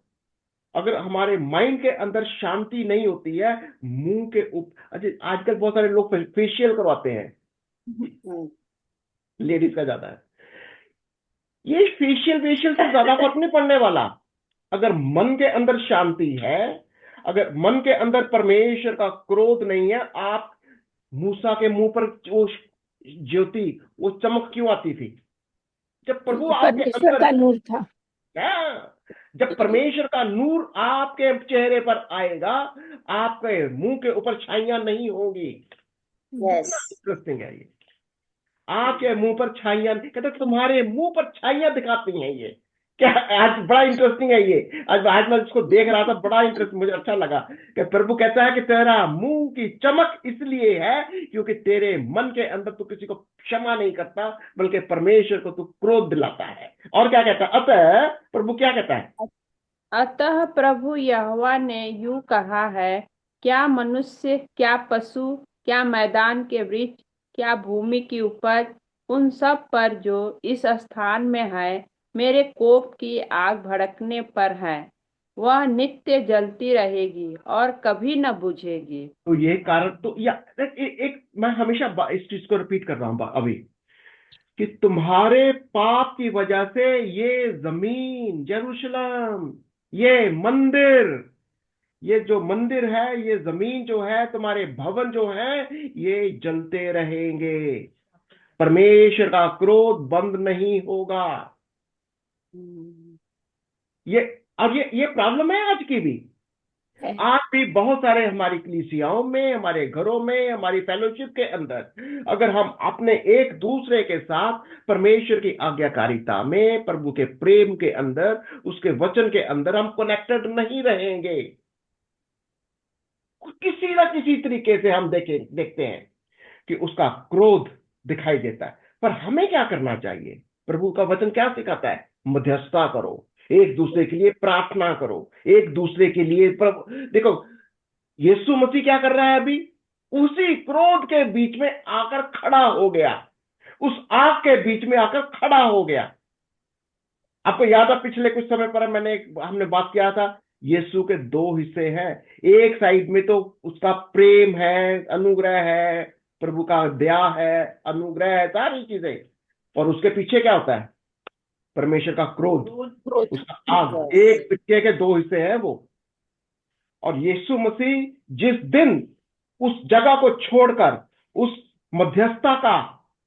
अगर हमारे माइंड के अंदर शांति नहीं होती है, मुंह के ऊपर, अच्छा आजकल बहुत सारे लोग फेशियल करवाते हैं, हम्म, लेडीज का ज्यादा है। ये फेशियल वेशियल से ज्यादा फर्क नहीं पड़ने वाला। अगर मन के अंदर शांति है, अगर मन के अंदर परमेश्वर का क्रोध नहीं है, आप, मूसा के मुंह पर वो ज्योति, वो चमक क्यों आती थी? जब प्रभु क्योंकि आपके परमेश्वर अंदर का नूर था। है, जब परमेश्वर का नूर आपके चेहरे पर आएगा, आपके मुंह के ऊपर छाइयां नहीं होगी। यस। कितना इंटरेस्टिंग है ये। आपके मुंह पर छाइयां, कहते तुम्हारे मुंह पर छाइयां दिखाती हैं ये। क्या, आज बड़ा इंटरेस्टिंग है ये। आज मैं इसको देख रहा था, बड़ा इंटरेस्ट, मुझे अच्छा लगा कि प्रभु कहता है कि तेरा मुंह की चमक इसलिए है क्योंकि तेरे मन के अंदर तू किसी को क्षमा नहीं करता, बल्कि परमेश्वर को तू क्रोध दिलाता है। और क्या कहता है? अतः प्रभु क्या कहता है? अतः प्रभु यहोवा ने यूं कहा है, क्या मनुष्य, क्या पशु, क्या मैदान के वृक्ष, क्या भूमि की उपज, उन सब पर जो इस स्थान में है, मेरे कोप की आग भड़कने पर है। वह नित्य जलती रहेगी और कभी न बुझेगी। तो ये कारण तो, या एक मैं हमेशा इस चीज को रिपीट कर रहा हूं अभी, कि तुम्हारे पाप की वजह से ये जमीन यरूशलेम, ये मंदिर, ये जो मंदिर है, ये जमीन जो है, तुम्हारे भवन जो है, ये जलते रहेंगे। परमेश्वर का क्रोध बंद नहीं होगा। ये, अब ये प्रॉब्लम है आज की भी। है। आज भी बहुत सारे हमारी कलीसियाओं में, हमारे घरों में, हमारी फेलोशिप के अंदर, अगर हम अपने एक दूसरे के साथ परमेश्वर की आज्ञाकारिता में, प्रभु के प्रेम के अंदर, उसके वचन के अंदर हम कनेक्टेड नहीं रहेंगे, किसी ना किसी तरीके से हम देखते हैं कि उसका क्रोध दिखाई देता है। पर हमें क्या करना चाहिए? प्रभु का वचन क्या सिखाता है? मध्यस्थता करो, एक दूसरे के लिए प्रार्थना करो, एक दूसरे के लिए प्रभु, देखो यीशु मसीह क्या कर रहा है अभी? उसी क्रोध के बीच में आकर खड़ा हो गया, उस आग के बीच में आकर खड़ा हो गया। आपको याद है पिछले कुछ समय पर हमने बात किया था, यीशु के दो हिस्से हैं। एक साइड में तो उसका प्रेम है, अनुग्रह है, प्रभु का दया है, अनुग्रह है, सारी चीजें। और उसके पीछे क्या होता है? परमेश्वर का क्रोध, क्रोध। उसका आग। यस। एक सिक्के के दो हिस्से हैं वो। और यीशु मसीह जिस दिन उस जगह को छोड़कर, उस मध्यस्थता का,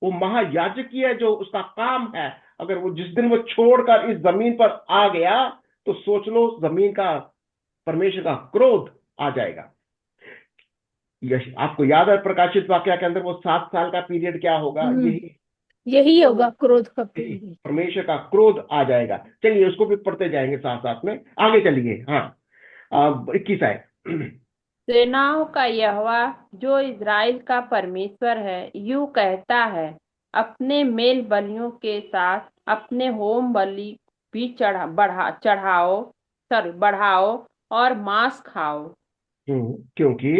वो महायाजकीय जो उसका काम है, अगर वो जिस दिन वो छोड़कर इस जमीन पर आ गया, तो सोच लो जमीन का, परमेश्वर का क्रोध आ जाएगा। आपको याद है प्रकाशित वाक्य के अंदर वो 7 साल का पीरियड क्या होगा? यही यही होगा क्रोध का पीरियड। परमेश्वर का क्रोध आ जाएगा। चलिए उसको भी पढ़ते जाएंगे साथ साथ में, आगे चलिए। हाँ, 21 आए। सेनाओं का यहोवा, जो इज़राइल का परमेश्वर है, यूं कहता है, अपने मेल बलियों के साथ अपने होम बलि भी बढ़ाओ और मांस खाओ। क्योंकि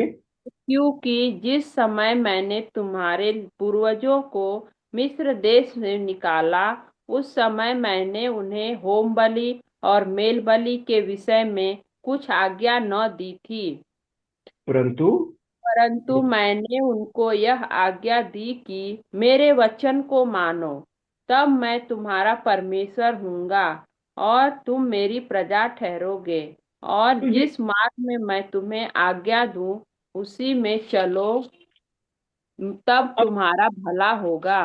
क्योंकि जिस समय मैंने तुम्हारे पूर्वजों को मिस्र देश से निकाला, उस समय मैंने उन्हें होम बलि और मेल बलि के विषय में कुछ आज्ञा न दी थी, परंतु परंतु मैंने उनको यह आज्ञा दी कि मेरे वचन को मानो, तब मैं तुम्हारा परमेश्वर हूँगा और तुम मेरी प्रजा ठहरोगे। और तो ये जिस मार्ग में मैं तुम्हें आज्ञा दूं, उसी में चलो, तब अब तुम्हारा भला होगा।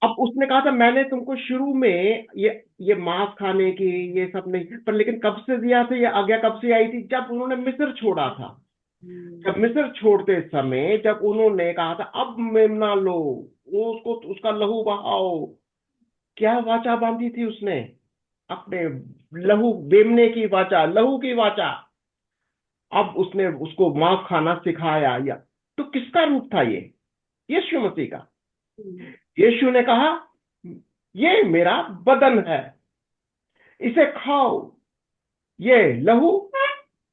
अब उसने कहा था मैंने तुमको शुरू में ये मांस खाने की ये सब नहीं, पर लेकिन कब से दिया था, ये आज्ञा कब से आई थी, जब उन्होंने मिस्र छोड़ा था। जब मिस्र छोड़ते समय जब उन्होंने कहा था अब मेमना लो, वो उसको उसका लहू बहाओ, क्या वाचा बांधी थी उसने, अपने लहू बेमने की वाचा, लहू की वाचा। अब उसने उसको मांस खाना सिखाया, या तो किसका रूप था ये? यीशु मसीह का। यीशु ने कहा ये मेरा बदन है, इसे खाओ, ये लहू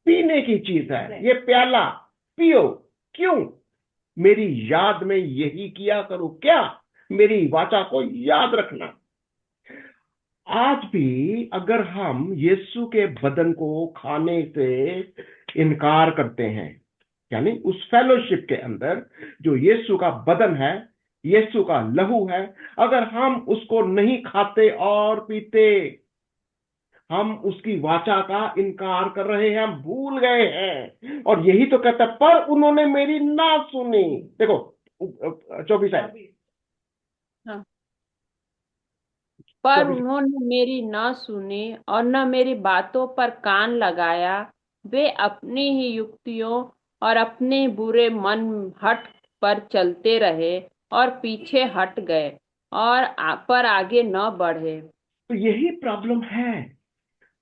पीने की चीज है, ये प्याला पियो। क्यों? मेरी याद में यही किया करो। क्या? मेरी वाचा को याद रखना। आज भी अगर हम यीशु के बदन को खाने से इनकार करते हैं, यानी उस फेलोशिप के अंदर जो यीशु का बदन है, यीशु का लहू है, अगर हम उसको नहीं खाते और पीते, हम उसकी वाचा का इनकार कर रहे हैं, हम भूल गए हैं। और यही तो कहता है, पर उन्होंने मेरी ना सुनी। देखो 24 है। हाँ। पर 24। उन्होंने मेरी न सुनी और न मेरी बातों पर कान लगाया। वे अपनी ही युक्तियों और अपने बुरे मन हट पर चलते रहे और पीछे हट गए और पर आगे न बढ़े। तो यही प्रॉब्लम है।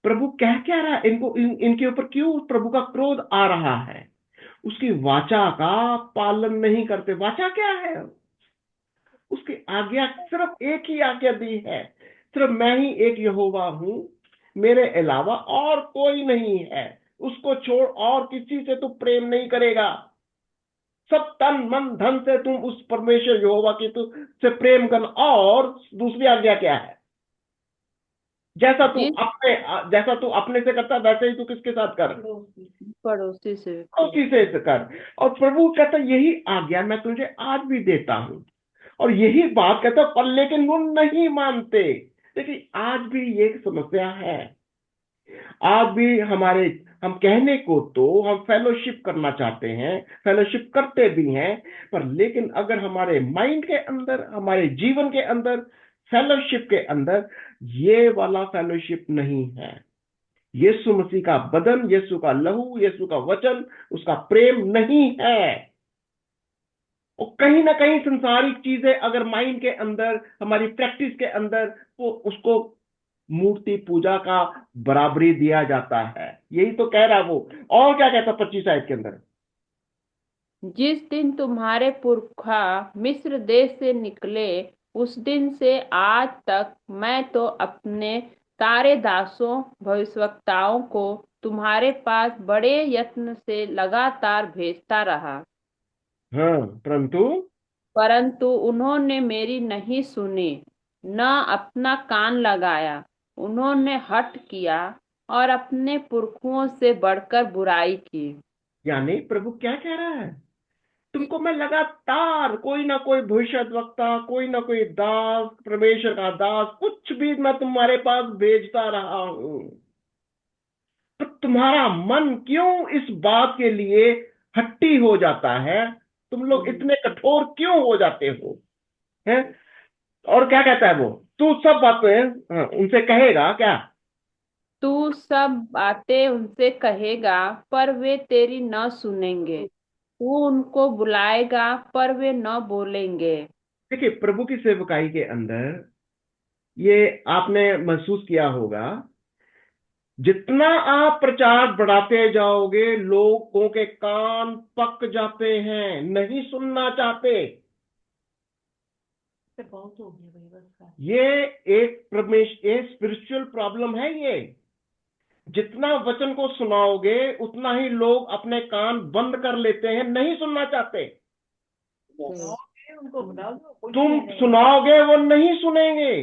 प्रभु कह क्या रहा है इनको, इनके ऊपर क्यों प्रभु का क्रोध आ रहा है? उसकी वाचा का पालन नहीं करते। वाचा क्या है? उसकी आज्ञा, सिर्फ एक ही आज्ञा दी है, सिर्फ मैं ही एक यहोवा हूं, मेरे अलावा और कोई नहीं है। उसको छोड़ और किसी से तू प्रेम नहीं करेगा। सब तन मन धन से तुम उस परमेश्वर यहोवा की तू से प्रेम करना। और दूसरी आज्ञा क्या है? जैसा तू जिस अपने जैसा तू अपने से करता वैसे ही तू किसके साथ कर, पड़ोसी से भी करो। उसी से कर। और प्रभु कहता यही आज्ञा मैं तुझे आज भी देता हूं। और यही बात कहता, पर लेकिन वो नहीं मानते। देखिए आज भी ये एक समस्या है। आज भी हमारे, हम कहने को तो हम फेलोशिप करना चाहते हैं, फेलोशिप करते भी हैं, पर लेकिन अगर हमारे माइंड के अंदर, हमारे जीवन के अंदर, फेलोशिप के अंदर ये वाला फेलोशिप नहीं है। यीशु मसीह का बदन, यीशु का लहू, यीशु का वचन, उसका प्रेम नहीं है। और कहीं ना कहीं संसारिक चीजें अगर माइंड के अंदर, हमारी प्रैक्टिस के अंदर, तो उसको मूर्ति पूजा का बराबरी दिया जाता है। यही तो कह रहा वो। और क्या कहता 25 आयत के अंदर? जिस दिन तुम्हारे पुरखा मिस्र देश से निकले, उस दिन से आज तक मैं तो अपने सारे दासों भविष्यवक्ताओं को तुम्हारे पास बड़े यत्न से लगातार भेजता रहा, हाँ, परंतु परंतु उन्होंने मेरी नहीं सुनी, न अपना कान लगाया। उन्होंने हठ किया और अपने पुरखों से बढ़कर बुराई की। यानी प्रभु क्या कह रहा है? तुमको मैं लगातार कोई ना कोई भविष्य वक्ता, कोई ना कोई दास, परमेश्वर का दास, कुछ भी मैं तुम्हारे पास भेजता रहा हूं। तो तुम्हारा मन क्यों इस बात के लिए हट्टी हो जाता है? तुम लोग इतने कठोर क्यों हो जाते हो? हैं? और क्या कहता है वो? तू सब बातें उनसे कहेगा क्या? तू सब बातें उनसे कहेगा, पर वे तेरी न सुनेंगे। तू उनको बुलाएगा, पर वे न बोलेंगे। देखिए प्रभु की सेवकाई के अंदर ये आपने महसूस किया होगा, जितना आप प्रचार बढ़ाते जाओगे लोगों के कान पक जाते हैं, नहीं सुनना चाहते। बहुत हो गया भाई बस का। ये एक स्पिरिचुअल प्रॉब्लम है ये। जितना वचन को सुनाओगे उतना ही लोग अपने कान बंद कर लेते हैं, नहीं सुनना चाहते। बुलाओगे उनको, बुलाओगे तुम सुनाओगे वो नहीं सुनेंगे।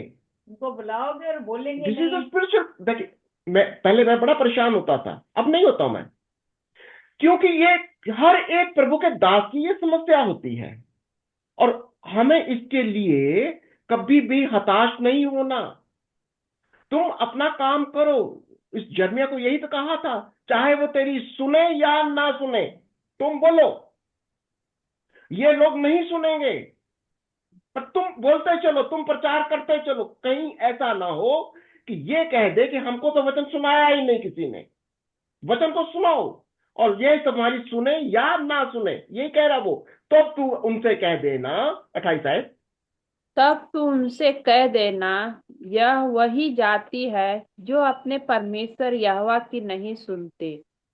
उनको बुलाओगे और बोलेंगे दिस इज नहीं। स्पिरिचुअल। देखिए मैं बड़ा परेशान होता था, अब नहीं होता हूं मैं, क्योंकि ये हर एक प्रभु के दास की ये समस्या होती है। और हमें इसके लिए कभी भी हताश नहीं होना। तुम अपना काम करो। इस जर्मिया को यही तो कहा था, चाहे वो तेरी सुने या ना सुने, तुम बोलो। ये लोग नहीं सुनेंगे। पर तुम बोलते चलो, तुम प्रचार करते चलो, कहीं ऐसा ना हो कि ये कह दे कि हमको तो वचन सुनाया ही नहीं किसी ने। वचन तो सुनाओ, और ये तुम्हारी सुने या ना सुने, यही कह रहा वो। तो तू उनसे कह देना, 28 आए, तब तू उनसे कह देना, यह वही जाति है जो अपने परमेश्वर यहोवा की नहीं सुनते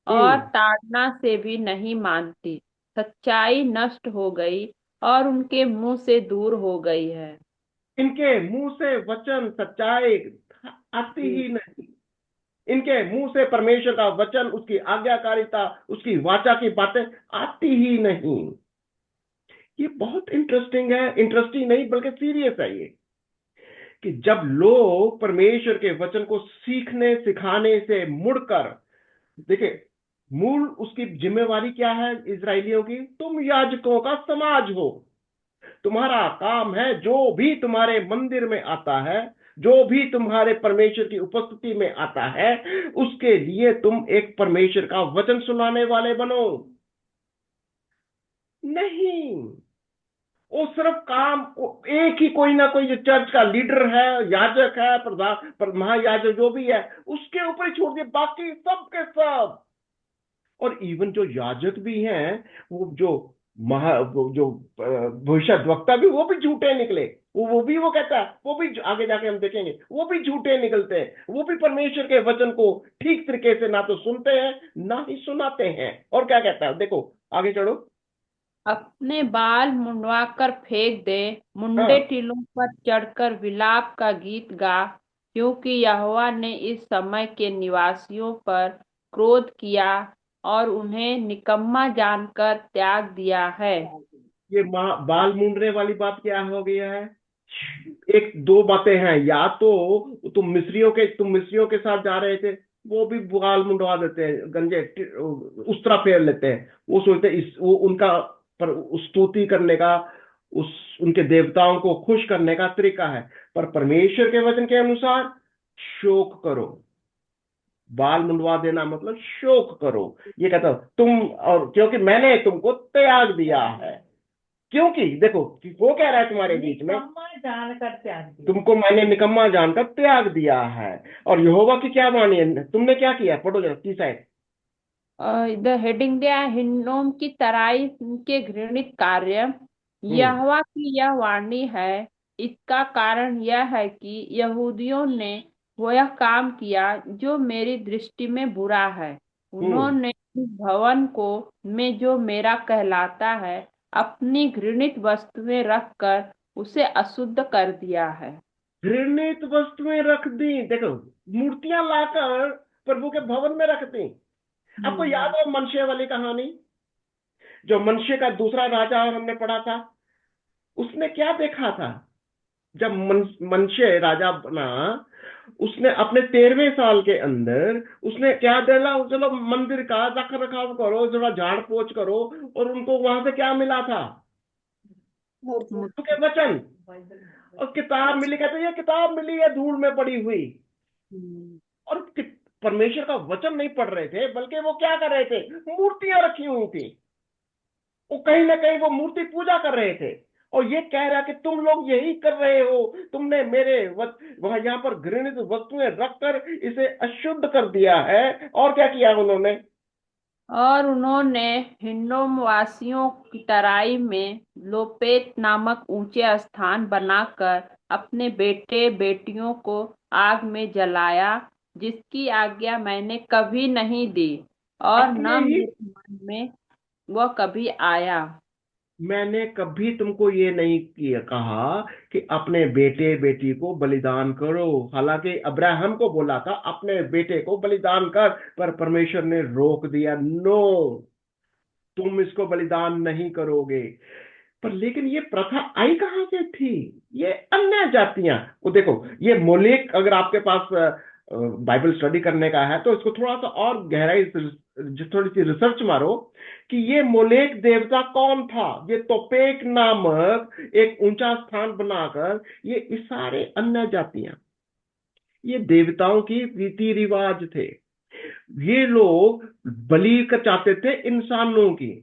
और हम्म, ताड़ना से भी नहीं मानती। सच्चाई नष्ट हो गई और उनके मुंह से दूर हो गई है। इनके मुंह से वचन सच्चाई आती जी। ही नहीं। इनके मुंह से परमेश्वर का वचन, उसकी आज्ञाकारिता, उसकी वाचा की बातें आती ही नहीं। ये बहुत इंटरेस्टिंग है, इंटरेस्टिंग नहीं बल्कि सीरियस है ये, कि जब लोग परमेश्वर के वचन को सीखने सिखाने से मुड़कर, देखिए, मूल उसकी जिम्मेवारी क्या है इजरायलियों की? तुम याजकों का समाज हो। तुम्हारा काम है, जो भी तुम्हारे मंदिर में आता है, जो भी तुम्हारे परमेश्वर की उपस्थिति में आता है, उसके लिए तुम एक परमेश्वर का वचन सुनाने वाले बनो। नहीं, वो सिर्फ काम एक ही कोई ना कोई जो चर्च का लीडर है, याजक है, प्रधान महायाजक जो भी है, उसके ऊपर ही छोड़ दिए, बाकी सब के सब। और इवन जो याजक भी हैं, वो जो वो जो भविष्य वक्ता भी, वो भी झूठे निकले। वो कहता है, वो भी आगे जाके हम देखेंगे, वो भी झूठे निकलते हैं। वो भी परमेश्वर के वचन को ठीक तरीके से ना तो सुनते हैं, ना ही सुनाते हैं। और क्या कहता है, देखो, आगे चढ़ो। अपने बाल मुंडवा कर फेंक दे, मुंडे हाँ, टीलों पर चढ़कर विलाप का गीत गा, क्योंकि यहोवा ने इस समय के निवासियों पर क्रोध किया और उन्हें निकम्मा जानकर त्याग दिया है। ये बाल मूंडने वाली बात क्या हो गया है? एक दो बातें हैं, या तो तुम मिस्रियों के साथ जा रहे थे, वो भी बाल मुंडवा देते हैं, गंजे उस तरह फेर लेते हैं। वो सोचते हैं वो उनका पर स्तुति करने का, उस उनके देवताओं को खुश करने का तरीका है। पर परमेश्वर के वचन के अनुसार शोक करो। बाल मुंडवा देना मतलब शोक करो। ये कहता तुम, और क्योंकि मैंने तुमको त्याग दिया है। क्योंकि देखो कि वो कह रहा है तुम्हारे बीच में, निकम्मा जानकर त्याग दिया। तुमको मैंने निकम्मा जानकर त्याग दिया है। और यहोवा की क्या वाणी है, तुमने क्या किया? पढ़ो जरा 30 है। द हेडिंग दिया है, हिन्नोम की तराई के घृणित कार्य। हम्म, यहोवा की यह वाणी है। इसका कारण यह है कि यहूदियों ने वह काम किया जो मेरी दृष्टि में बुरा है। हम्म। उन्होंने इस भवन को में जो मेरा कहलाता है अपनी घृणित वस्तुएं रखकर उसे अशुद्ध कर दिया है। घृणित वस्तुएं रख दी, देखो, मूर्तियां लाकर प्रभु के भवन में रख दी। आपको हम्म। याद है मनशे वाली कहानी? जो मनशे का दूसरा राजा हमने पढ़ा था, उसने क्या देखा था? जब मनशे राजा बना, उसने अपने 13वें साल के अंदर उसने क्या डाला, चलो मंदिर का रख रखाव करो, थोड़ा झाड़ पोछ करो। और उनको वहां से क्या मिला था? मूर्तियां। के वचन और किताब मिली। कहते ये किताब मिली है धूल में पड़ी हुई। हम्म। और परमेश्वर का वचन नहीं पढ़ रहे थे, बल्कि वो क्या कर रहे थे? मूर्तियां रखी हुई थी। वो कहीं ना कहीं वो मूर्ति पूजा कर रहे थे। और ये कह रहा कि तुम लोग यही कर रहे हो, तुमने मेरे वहां यहाँ पर घृणित वस्तुएं रखकर इसे अशुद्ध कर दिया है। और क्या किया उन्होंने? और उन्होंने हिन्नोम वासियों की तराई में लोपेत नामक ऊंचे स्थान बनाकर अपने बेटे बेटियों को आग में जलाया, जिसकी आज्ञा मैंने कभी नहीं दी और अपने न ही, मेरे मन में वह कभी आया। मैंने कभी तुमको ये नहीं किया कहा कि अपने बेटे बेटी को बलिदान करो। हालांकि अब्राहम को बोला था अपने बेटे को बलिदान कर, पर परमेश्वर ने रोक दिया, नो, तुम इसको बलिदान नहीं करोगे। पर लेकिन ये प्रथा आई कहां से थी? ये अन्य जातियां, वो देखो, ये मोलेक, अगर आपके पास बाइबल स्टडी करने का है तो इसको थोड़ा सा और गहराई से, थोड़ी सी रिसर्च मारो कि ये मोलेक देवता कौन था। ये तोपेक नामक एक ऊंचा स्थान बनाकर ये सारे अन्य जातियां, ये देवताओं की रीति रिवाज थे। ये लोग बलि कर चाहते थे इंसानों की।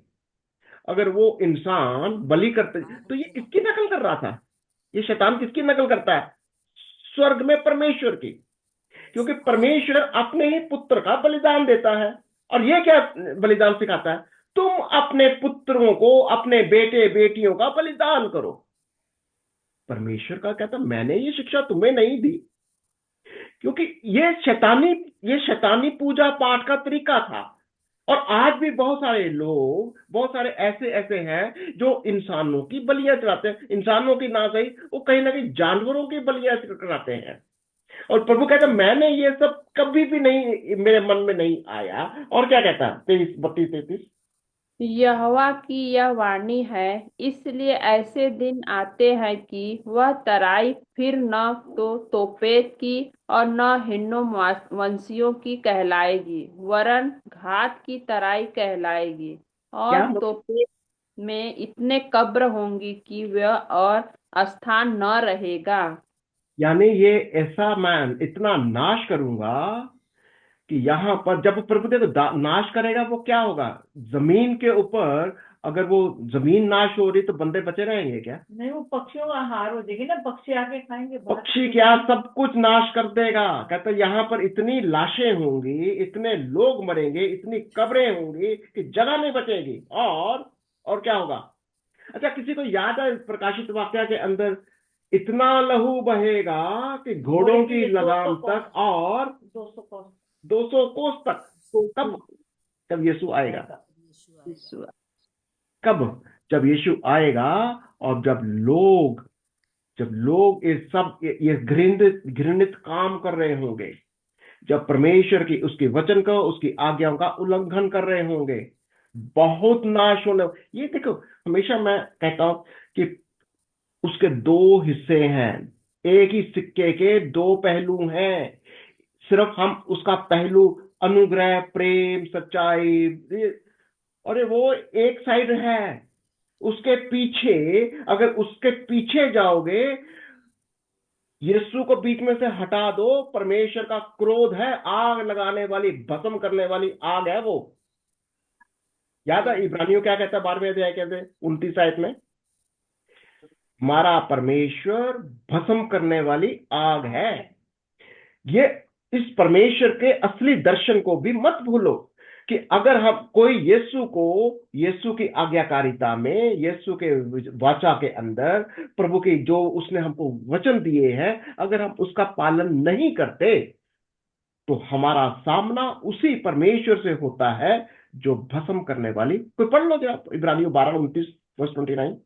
अगर वो इंसान बलि करते तो ये इसकी नकल कर रहा था। ये शैतान किसकी नकल करता है? स्वर्ग में परमेश्वर की। क्योंकि परमेश्वर अपने ही पुत्र का बलिदान देता है। और ये क्या बलिदान सिखाता है? तुम अपने पुत्रों को, अपने बेटे बेटियों का बलिदान करो। परमेश्वर का कहता, मैंने ये शिक्षा तुम्हें नहीं दी। क्योंकि ये शैतानी पूजा पाठ का तरीका था। और आज भी बहुत सारे लोग, बहुत सारे ऐसे ऐसे हैं जो इंसानों की बलियां चढ़ाते हैं। इंसानों की ना सही, वो कहीं ना कहीं जानवरों की बलियां चढ़ाते हैं। और प्रभु कहता, मैंने ये सब कभी भी नहीं, मेरे मन में नहीं आया। और क्या कहता है 23, 32, 33? यहोवा की यह वाणी है, इसलिए ऐसे दिन आते हैं कि वह तराई फिर न तो तोपेत की और न हिन्नो वंशियों की कहलाएगी, वरन घात की तराई कहलाएगी। और क्या मतलब? तोपेत में इतने कब्र होंगी कि वह और स्थान न रहेगा। यानी ये ऐसा मैं इतना नाश करूंगा कि यहां पर जब प्रभु देखो नाश करेगा, वो क्या होगा? जमीन के ऊपर अगर वो जमीन नाश हो रही तो बंदे बचे रहेंगे क्या? नहीं, वो पक्षियों का आहार हो जाएगी ना, पक्षी आके खाएंगे बाहर। पक्षी क्या, सब कुछ नाश कर देगा। कहता है यहाँ पर इतनी लाशें होंगी, इतने लोग मरेंगे, इतनी कब्रें होंगी कि जगह नहीं बचेगी। और क्या होगा? अच्छा, किसी को याद है प्रकाशित वाक्य के अंदर इतना लहू बहेगा कि घोड़ों घोड़े के की लिए 200 लगाम कोस, तक और 200 कोस 200 कोस तक। कब? जब यीशु आएगा। यीशु। कब? जब यीशु आएगा। और जब लोग ये सब ये घृणित घृणित काम कर रहे होंगे, जब परमेश्वर की उसके वचन का, उसकी आज्ञाओं का उल्लंघन कर रहे होंगे, बहुत नाश होने। ये देखो, हमेशा मैं कहता हूं कि उसके दो हिस्से हैं। एक ही सिक्के के दो पहलू हैं। सिर्फ हम उसका पहलू अनुग्रह, प्रेम, सच्चाई, अरे वो एक साइड है। उसके पीछे, अगर उसके पीछे जाओगे, यीशु को बीच में से हटा दो, परमेश्वर का क्रोध है, आग लगाने वाली, भस्म करने वाली आग है वो। याद है इब्रानियों क्या कहता है 12वें अध्याय कहते 29 आयत में? हमारा परमेश्वर भस्म करने वाली आग है। ये इस परमेश्वर के असली दर्शन को भी मत भूलो कि अगर हम कोई यीशु की आज्ञाकारिता में, यीशु के वाचा के अंदर, प्रभु की जो उसने हमको वचन दिए हैं, अगर हम उसका पालन नहीं करते तो हमारा सामना उसी परमेश्वर से होता है जो भस्म करने वाली। कोई पढ़ लो आप इब्रानियों 12:29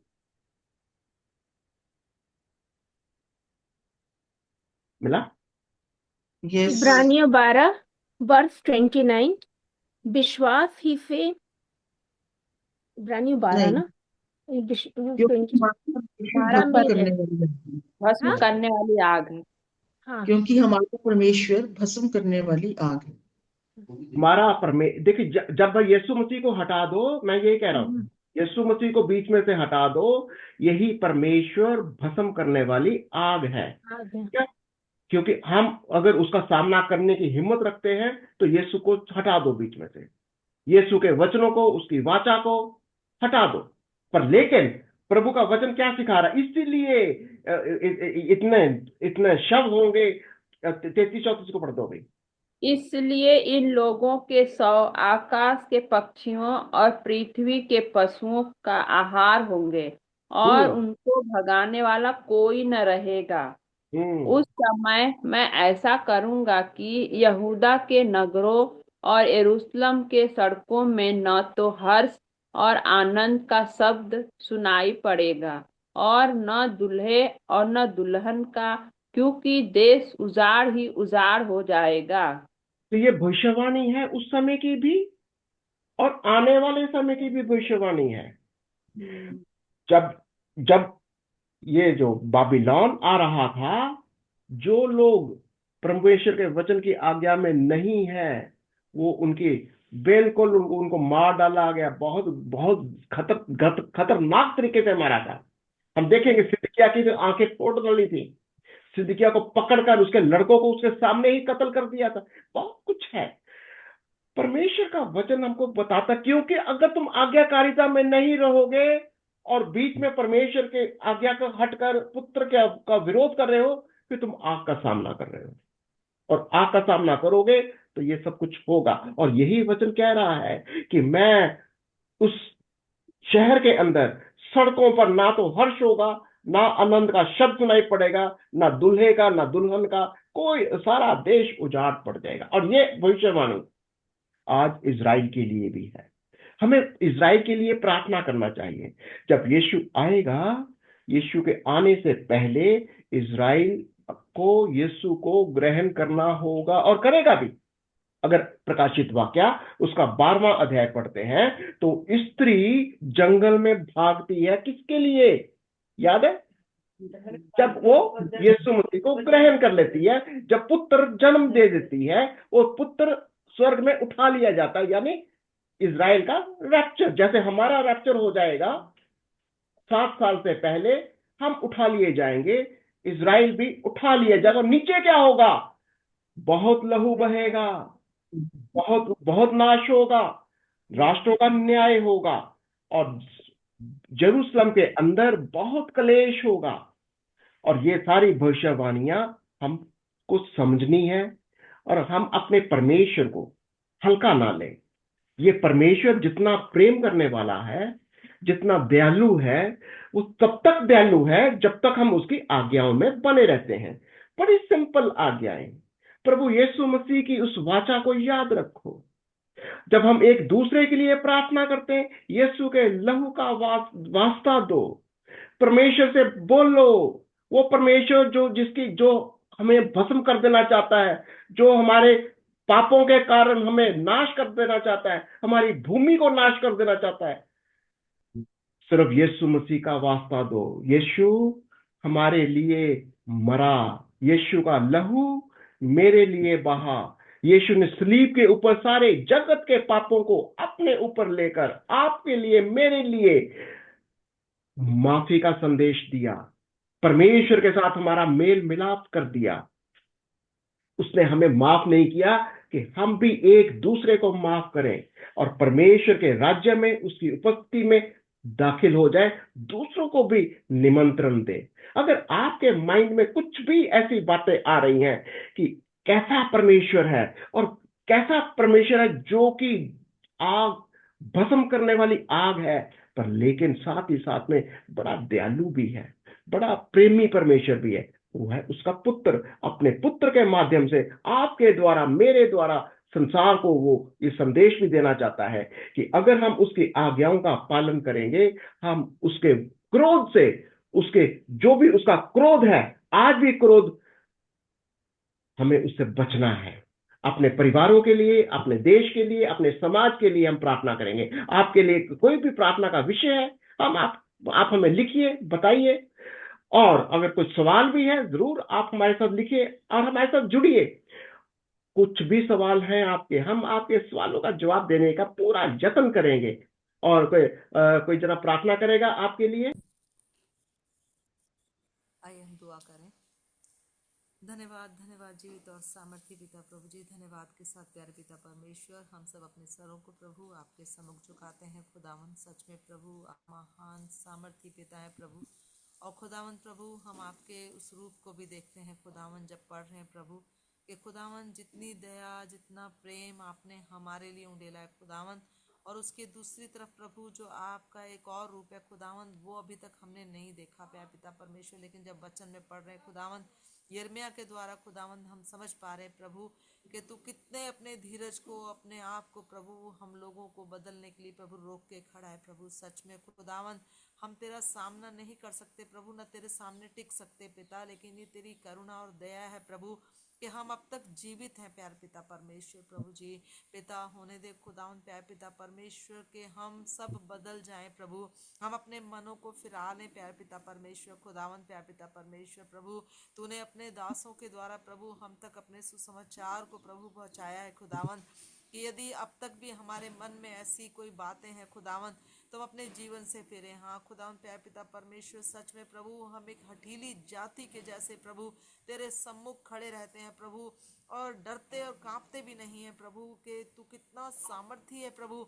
मिला? यस। इब्रानियों 12 वर्स 29। विश्वास ही से, इब्रानियों 12 नहीं, ना, क्योंकि 20 हमारा परमेश्वर 12 भस्म में करने वाली है। भस्म हाँ करने वाली आग है। हाँ क्योंकि हमारा परमेश्वर भस्म करने वाली आग है। हमारा देखिए, जब यीशु मसीह को हटा दो, मैं यही कह रहा हूं, यीशु मसीह को बीच में से हटा दो, यही परमेश्वर भस्म करने वाली आग है। आग है। क्या? क्योंकि हम अगर उसका सामना करने की हिम्मत रखते हैं तो यीशु को हटा दो बीच में से, यीशु के वचनों को, उसकी वाचा को हटा दो। पर लेकिन प्रभु का वचन क्या सिखा रहा है? इसीलिए इतने इतने शव होंगे। 33-34 को पढ़ दो भाई। इसलिए इन लोगों के शव आकाश के पक्षियों और पृथ्वी के पशुओं का आहार होंगे, और हम्म। उनको भगाने वाला कोई न रहेगा। हम्म। उस समय मैं ऐसा करूंगा कि यहूदा के नगरों और यरूशलेम के सड़कों में न तो हर्ष और आनंद का शब्द सुनाई पड़ेगा, और न दूल्हे और न दुल्हन का, क्योंकि देश उजाड़ ही उजाड़ हो जाएगा। तो ये भविष्यवाणी है उस समय की भी, और आने वाले समय की भी भविष्यवाणी है। जब जब ये जो बाबिलोन आ रहा था, जो लोग परमेश्वर के वचन की आज्ञा में नहीं है, वो उनकी बिल्कुल उनको मार डाला गया। बहुत बहुत खतरनाक तरीके से मारा था। हम देखेंगे सिदकिय्याह की जो आंखें फोड़ डाली थी, सिदकिय्याह को पकड़कर उसके लड़कों को उसके सामने ही कत्ल कर दिया था। बहुत कुछ है। परमेश्वर का वचन हमको बताता, क्योंकि अगर तुम आज्ञाकारिता में नहीं रहोगे और बीच में परमेश्वर के आज्ञा का हटकर पुत्र का विरोध कर रहे हो, फिर तुम आग का सामना कर रहे हो, और आग का सामना करोगे तो ये सब कुछ होगा। और यही वचन कह रहा है कि मैं उस शहर के अंदर सड़कों पर ना तो हर्ष होगा, ना आनंद का शब्द सुनाई पड़ेगा, ना दूल्हे का ना दुल्हन का, कोई, सारा देश उजाड़ पड़ जाएगा। और ये भविष्यवाणी आज इजराइल के लिए भी है। हमें इजराइल के लिए प्रार्थना करना चाहिए। जब यीशु आएगा, यीशु के आने से पहले इजराइल को यीशु को ग्रहण करना होगा, और करेगा भी। अगर प्रकाशित वाक्या उसका 12वां अध्याय पढ़ते हैं तो स्त्री जंगल में भागती है, किसके लिए? याद है? जब वो यीशु मसीह को ग्रहण कर लेती है, जब पुत्र जन्म दे देती है, वो पुत्र स्वर्ग में उठा लिया जाता है, यानी इजराइल का रैप्चर। जैसे हमारा रैप्चर हो जाएगा 7 साल से पहले, हम उठा लिए जाएंगे, इजराइल भी उठा लिया जाएगा। नीचे क्या होगा? बहुत लहू बहेगा, बहुत बहुत नाश होगा, राष्ट्रों का न्याय होगा, और जेरूसलम के अंदर बहुत कलेश होगा। और ये सारी भविष्यवाणियां हमको समझनी है, और हम अपने परमेश्वर को हल्का ना लें। ये परमेश्वर जितना प्रेम करने वाला है, जितना दयालु है, वो तब तक दयालु है जब तक हम उसकी आज्ञाओं में बने रहते हैं। बड़ी सिंपल आज्ञाएं। प्रभु यीशु मसीह की उस वाचा को याद रखो। जब हम एक दूसरे के लिए प्रार्थना करते हैं, यीशु के लहू का वास्ता दो, परमेश्वर से बोलो। वो परमेश्वर जो हमें भस्म कर देना चाहता है, जो हमारे पापों के कारण हमें नाश कर देना चाहता है, हमारी भूमि को नाश कर देना चाहता है, सिर्फ यीशु मसीह का वास्ता दो। यीशु हमारे लिए मरा, यीशु का लहू मेरे लिए बहा, यीशु ने सलीब के ऊपर सारे जगत के पापों को अपने ऊपर लेकर आपके लिए, मेरे लिए माफी का संदेश दिया, परमेश्वर के साथ हमारा मेल मिलाप कर दिया। उसने हमें माफ नहीं किया कि हम भी एक दूसरे को माफ करें और परमेश्वर के राज्य में, उसकी उपस्थिति में दाखिल हो जाए, दूसरों को भी निमंत्रण दे। अगर आपके माइंड में कुछ भी ऐसी बातें आ रही हैं कि कैसा परमेश्वर है, और कैसा परमेश्वर है जो कि आग, भस्म करने वाली आग है, पर लेकिन साथ ही साथ में बड़ा दयालु भी है, बड़ा प्रेमी परमेश्वर भी है, वो है उसका पुत्र। अपने पुत्र के माध्यम से आपके द्वारा, मेरे द्वारा संसार को वो ये संदेश भी देना चाहता है कि अगर हम उसकी आज्ञाओं का पालन करेंगे, हम उसके क्रोध से, उसके जो भी उसका क्रोध है, आज भी क्रोध, हमें उससे बचना है। अपने परिवारों के लिए, अपने देश के लिए, अपने समाज के लिए हम प्रार्थना करेंगे। आपके लिए कोई भी प्रार्थना का विषय है, आप हमें लिखिए, बताइए। और अगर कुछ सवाल भी है, जरूर आप हमारे साथ लिखिए और हमारे साथ जुड़िए। कुछ भी सवाल हैं आपके, हम आपके सवालों का जवाब देने का पूरा यत्न करेंगे। और कोई जरा प्रार्थना करेगा आपके लिए। आइए हम दुआ करें। धन्यवाद, धन्यवाद जीवित और सामर्थी पिता प्रभु जी, धन्यवाद के साथ प्यारे पिता परमेश्वर, हम सब अपने सरों को प्रभु आपके सम्मुख झुकाते हैं। खुदावन सच में प्रभु आप महान सामर्थी पिता है प्रभु, और खुदावन प्रभु हम आपके उस रूप को भी देखते हैं खुदावन जब पढ़ रहे हैं प्रभु, कि खुदावन जितनी दया, जितना प्रेम आपने हमारे लिए उंडेला है खुदावन, और उसके दूसरी तरफ प्रभु जो आपका एक और रूप है खुदावन, वो अभी तक हमने नहीं देखा प्यारे पिता परमेश्वर, लेकिन जब वचन में पढ़ रहे हैं खुदावन, यिर्मयाह के द्वारा खुदावन हम समझ पा रहे प्रभु कि तू कितने अपने धीरज को, अपने आप को प्रभु हम लोगों को बदलने के लिए प्रभु रोक के खड़ा है प्रभु। सच में खुदावन हम तेरा सामना नहीं कर सकते प्रभु, न तेरे सामने टिक सकते पिता, लेकिन ये तेरी करुणा और दया है प्रभु कि हम अब तक जीवित हैं प्यार पिता परमेश्वर प्रभु जी। पिता होने दे खुदावन प्यार पिता परमेश्वर के हम सब बदल जाएं प्रभु, हम अपने मनों को फिरा लें प्यार पिता परमेश्वर खुदावन प्यार पिता परमेश्वर प्रभु। तूने अपने दासों के द्वारा प्रभु हम तक अपने सुसमाचार को प्रभु पहुंचाया है खुदावन, कि यदि अब तक भी हमारे मन में ऐसी कोई बातें हैं खुदावन, तुम अपने जीवन से फिरे। हाँ खुदावन प्यार पिता परमेश्वर सच में प्रभु हम एक हठीली जाति के जैसे प्रभु तेरे सम्मुख खड़े रहते हैं प्रभु, और डरते और कांपते भी नहीं है प्रभु, कि तू कितना सामर्थी है प्रभु,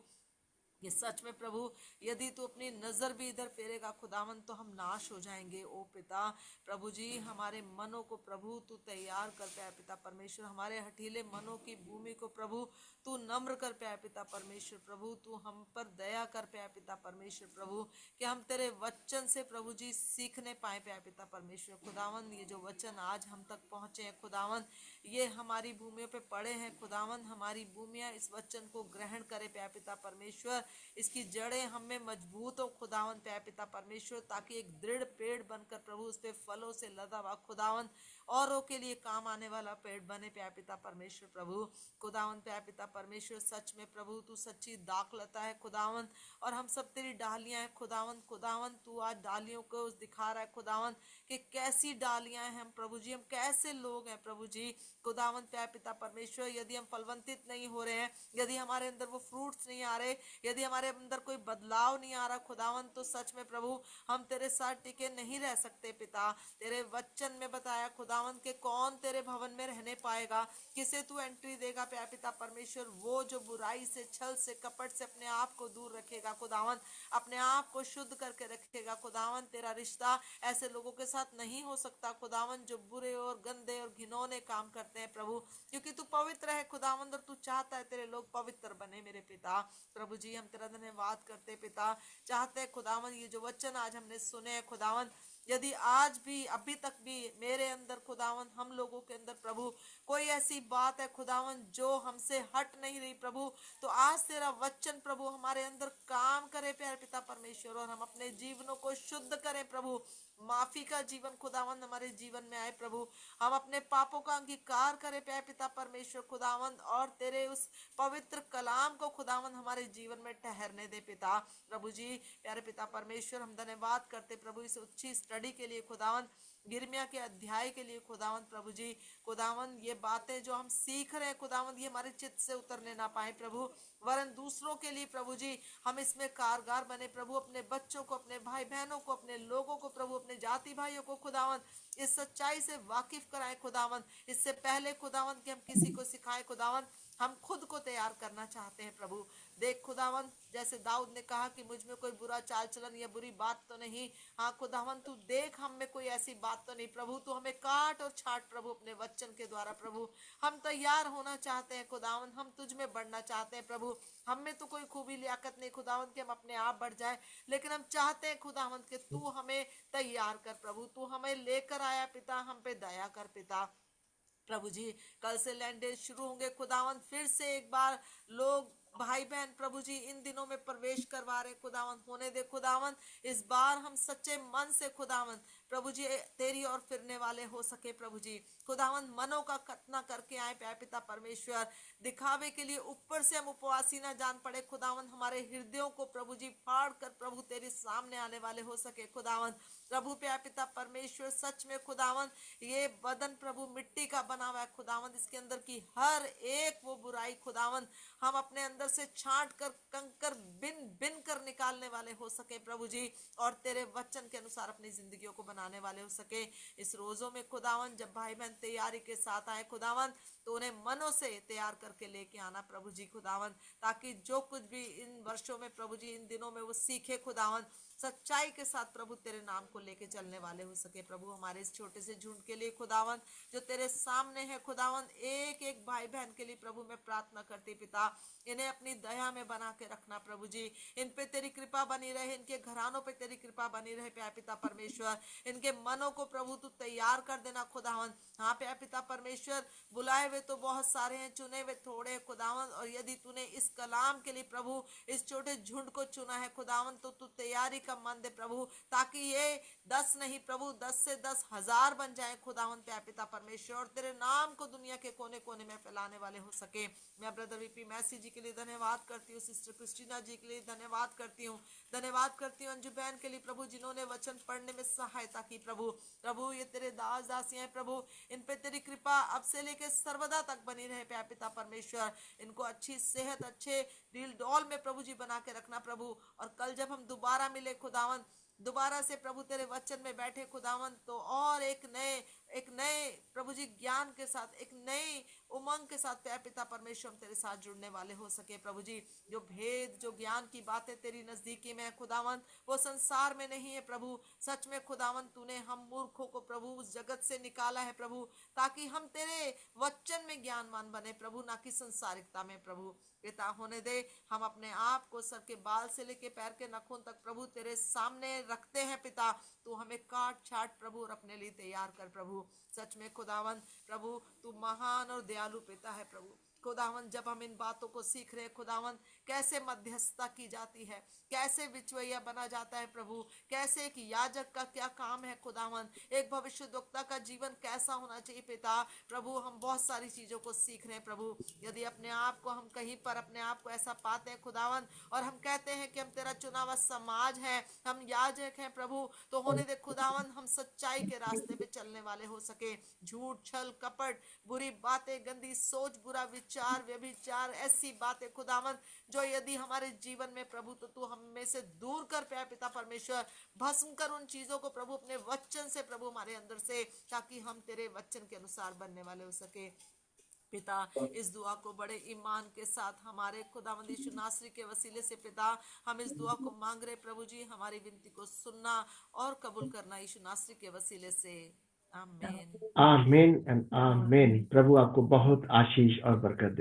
ये सच में प्रभु, यदि तू अपनी नजर भी इधर फेरेगा खुदावन तो हम नाश हो जाएंगे। ओ पिता प्रभु जी, हमारे मनों को प्रभु तू तैयार कर पे पिता परमेश्वर, हमारे हठीले मनों की भूमि को प्रभु तू नम्र कर पे पिता परमेश्वर। प्रभु तू हम पर दया कर पे पिता परमेश्वर प्रभु, कि हम तेरे वचन से प्रभु जी सीखने पाए पे पिता परमेश्वर। खुदावन ये जो वचन आज हम तक पहुंचे हैं खुदावन, ये हमारी भूमियों पे पड़े हैं खुदावन, हमारी भूमियां इस वचन को ग्रहण करे पे पिता परमेश्वर, इसकी जड़ें हम में मजबूत हो खुदावन पे पिता परमेश्वर, ताकि एक दृढ़ पेड़ बनकर प्रभु उस पे फलों से लदा हुआ खुदावन औरों के लिए काम आने वाला पेड़ बने पे पिता परमेश्वर प्रभु। खुदावन पे पिता परमेश्वर, सच में प्रभु तू सच्ची दाखलता है खुदावन, और हम सब तेरी डालियां हैं खुदावन। खुदावन तू आज डालियों को दिखा रहा है खुदावन कि कैसी डालियां हैं हम प्रभु जी, हम कैसे लोग हैं प्रभु जी। खुदावन पे पिता परमेश्वर, यदि हम फलवंतित नहीं हो रहे हैं, यदि हमारे अंदर वो फ्रूट्स नहीं आ रहे, यदि हमारे अंदर कोई बदलाव नहीं आ रहा खुदावन, तो सच में प्रभु हम तेरे साथ टिके नहीं रह सकते पिता। तेरे वचन में बताया खुदावन के कौन तेरे भवन में रहने पाएगा, किसे तू एंट्री देगा पे पिता परमेश्वर, वो जो बुराई से, छल से, कपट से अपने आप को दूर रखेगा खुदावन, अपने आप को शुद्ध करके रखेगा खुदावन। तेरा रिश्ता ऐसे लोगों के साथ नहीं हो सकता खुदावन जो बुरे और गंदे और घिनौने काम करते हैं प्रभु, क्योंकि तू पवित्र है खुदावन, और तू चाहता है तेरे लोग पवित्र बने मेरे पिता। प्रभु जी हम तेरा धन्यवाद करते पिता, चाहते हैं खुदावन ये जो वचन आज हमने सुने हैं खुदावन, यदि आज भी अभी तक भी मेरे अंदर खुदावन, हम लोगों के अंदर प्रभु कोई ऐसी बात है खुदावन जो हमसे हट नहीं रही प्रभु, तो आज तेरा वचन प्रभु हमारे अंदर काम करे प्यारे पिता परमेश्वर, और हम अपने जीवनों को शुद्ध करें प्रभु। माफी का जीवन खुदावन हमारे जीवन में आए प्रभु, हम अपने पापों का अंगीकार करें प्यारे पिता परमेश्वर खुदावन, और तेरे उस पवित्र कलाम को खुदावन हमारे जीवन में ठहरने दे पिता। प्रभु जी प्यारे पिता परमेश्वर, हम धन्यवाद करते प्रभु इस अच्छी स्टडी के लिए खुदावन, यिर्मयाह के अध्याय के लिए खुदावन। प्रभु जी खुदावन ये बातें जो हम सीख रहे हैं खुदावन, ये हमारे चित्त से उतरने ना पाए प्रभु, वरन दूसरों के लिए प्रभु जी हम इसमें कारगर बने प्रभु, अपने बच्चों को, अपने भाई बहनों को, अपने लोगों को प्रभु, अपने जाति भाइयों को खुदावन इस सच्चाई से वाकिफ कराएं खुदावन। इससे पहले खुदावन कि हम किसी को सिखाएं खुदावन, हम खुद को तैयार करना चाहते हैं प्रभु। देख खुदावन, जैसे दाऊद ने कहा कि मुझ में कोई बुरा चाल चलन या बुरी बात तो नहीं, हाँ खुदावन तू देख हम में कोई ऐसी बात तो नहीं प्रभु, तू हमें काट और छाट प्रभु अपने वचन के द्वारा प्रभु। हम तैयार होना चाहते हैं खुदावन, हम तुझ में बढ़ना चाहते हैं प्रभु, हम में तो कोई खूबी लियाकत नहीं खुदावन कि हम अपने आप बढ़ जाए, लेकिन हम चाहते हैं खुदावन कि तू हमें तैयार कर प्रभु, तू हमें लेकर आया पिता, हम पे दया कर पिता। प्रभु जी कल से लैंड शुरू होंगे खुदावन, फिर से एक बार लोग भाई बहन प्रभु जी इन दिनों में प्रवेश करवा रहे खुदावन, होने दे खुदावन इस बार हम सच्चे मन से खुदावन प्रभु जी तेरी और फिरने वाले हो सके प्रभु जी। खुदावन मनों का खतना करके आए प्यारे पिता परमेश्वर, दिखावे के लिए ऊपर से हम उपवासी ना जान पड़े खुदावन, हमारे हृदयों को प्रभु जी फाड़ कर प्रभु तेरे सामने आने वाले हो सके खुदावन। प्रभु प्यारे पिता परमेश्वर, सच में खुदावन ये बदन प्रभु मिट्टी का बना हुआ है खुदावन, इसके अंदर की हर एक वो बुराई खुदावन हम अपने अंदर से छांट कर कंकर बिन बिन कर निकालने वाले हो सके प्रभु जी, और तेरे वचन के अनुसार अपनी जिंदगियों को बनाने वाले हो सके। इस रोजों में खुदावन जब भाई बहन तैयारी के साथ आए खुदावन, तो उन्हें मनों से तैयार करके लेके आना प्रभु जी खुदावन, ताकि जो कुछ भी इन वर्षों में प्रभु जी इन दिनों में वो सीखे खुदावन, सच्चाई के साथ प्रभु तेरे नाम को लेके चलने वाले हो सके प्रभु। हमारे इस छोटे से झुंड के लिए खुदावन जो तेरे सामने है खुदावन, एक एक भाई बहन के लिए प्रभु मैं प्रार्थना करती पिता, इन्हें अपनी दया में बना के रखना प्रभु जी, इन पे तेरी कृपा बनी रहे, इनके घरानों पे तेरी कृपा बनी रहे प्यारे पिता परमेश्वर, इनके मनों को प्रभु तू तैयार कर देना खुदावन। हाँ प्यारे पिता परमेश्वर, बुलाए हुए तो बहुत सारे हैं, चुने हुए थोड़े हैं खुदावन, और यदि तूने इस कलाम के लिए प्रभु इस छोटे झुंड को चुना है खुदावन, तो तू तैयारी का मन दे प्रभु, ताकि ये 10 नहीं प्रभु 10 से 10,000 बन जाए खुदावन प्यारे पिता परमेश्वर, और तेरे नाम को दुनिया के कोने कोने में फैलाने वाले हो सके। मैं ब्रदर वीपी मैसी जी के लिए धन्यवाद करती हूँ, सिस्टर क्रिस्टीना जी के लिए धन्यवाद करती हूँ, धन्यवाद करती हूँ अंजू बहन के लिए प्रभु, जिन्होंने वचन पढ़ने में सहायता की प्रभु। प्रभु ये तेरे दास दासियां हैं प्रभु, इन पे तेरी कृपा अब से लेके सर्वदा तक बनी रहे प्यारे पिता परमेश्वर, इनको अच्छी सेहत, अच्छे डील डॉल में प्रभु जी बना के रखना प्रभु, और कल जब हम दोबारा मिले खुदावन, दोबारा से प्रभु तेरे वचन में बैठे खुदावन, तो और एक नए एक नए प्रभु जी ज्ञान के साथ, एक नए उमंग के साथ प्यारे पिता परमेश्वर हम तेरे साथ जुड़ने वाले हो सके प्रभु जी। जो भेद, जो ज्ञान की बातें तेरी नजदीकी में है खुदावन, वो संसार में नहीं है प्रभु। सच में खुदावन तूने हम मूर्खों को प्रभु उस जगत से निकाला है प्रभु, ताकि हम तेरे वचन में ज्ञानवान बने प्रभु, ना कि संसारिकता में प्रभु। पिता होने दे, हम अपने आप को सर के बाल से लेके पैर के नाखून तक प्रभु तेरे सामने रखते हैं पिता। तू हमें काट छाट प्रभु और अपने लिए तैयार कर प्रभु। सच में खुदावन प्रभु तू महान और दयालु पिता है प्रभु। खुदावन जब हम इन बातों को सीख रहे हैं खुदावन, कैसे मध्यस्थता की जाती है, कैसे बिचवैया बना जाता है प्रभु, कैसे एक याजक का क्या काम है खुदावन, एक भविष्यद्वक्ता का जीवन कैसा होना चाहिए पिता प्रभु। हम बहुत सारी चीजों को सीख रहे हैं प्रभु। यदि अपने आप को हम कहीं पर अपने आप को ऐसा पाते हैं खुदावन, और हम कहते हैं कि हम तेरा चुना हुआ समाज है, हम याजक हैं प्रभु, तो होने दे खुदावन हम सच्चाई के रास्ते पे चलने वाले हो सके। झूठ, छल, कपट, बुरी बातें, गंदी सोच, बुरा विचार, व्यभिचार, ऐसी बातें खुदावन जो यदि हमारे जीवन में प्रभु, तो तू हम में से दूर कर प्यारे पिता परमेश्वर, भस्म कर उन चीजों को प्रभु अपने वचन से प्रभु हमारे अंदर से, ताकि हम तेरे वचन के अनुसार बनने वाले हो सके पिता। इस दुआ को बड़े ईमान के साथ हमारे खुदावंद यीशु नासरी के वसीले से पिता हम इस दुआ को मांग रहे प्रभु जी। हमारी विनती को सुनना और कबूल करना यीशु नासरी के वसीले से, आमीन। आमीन एंड आमीन। प्रभु आपको बहुत आशीष और बरकत दे।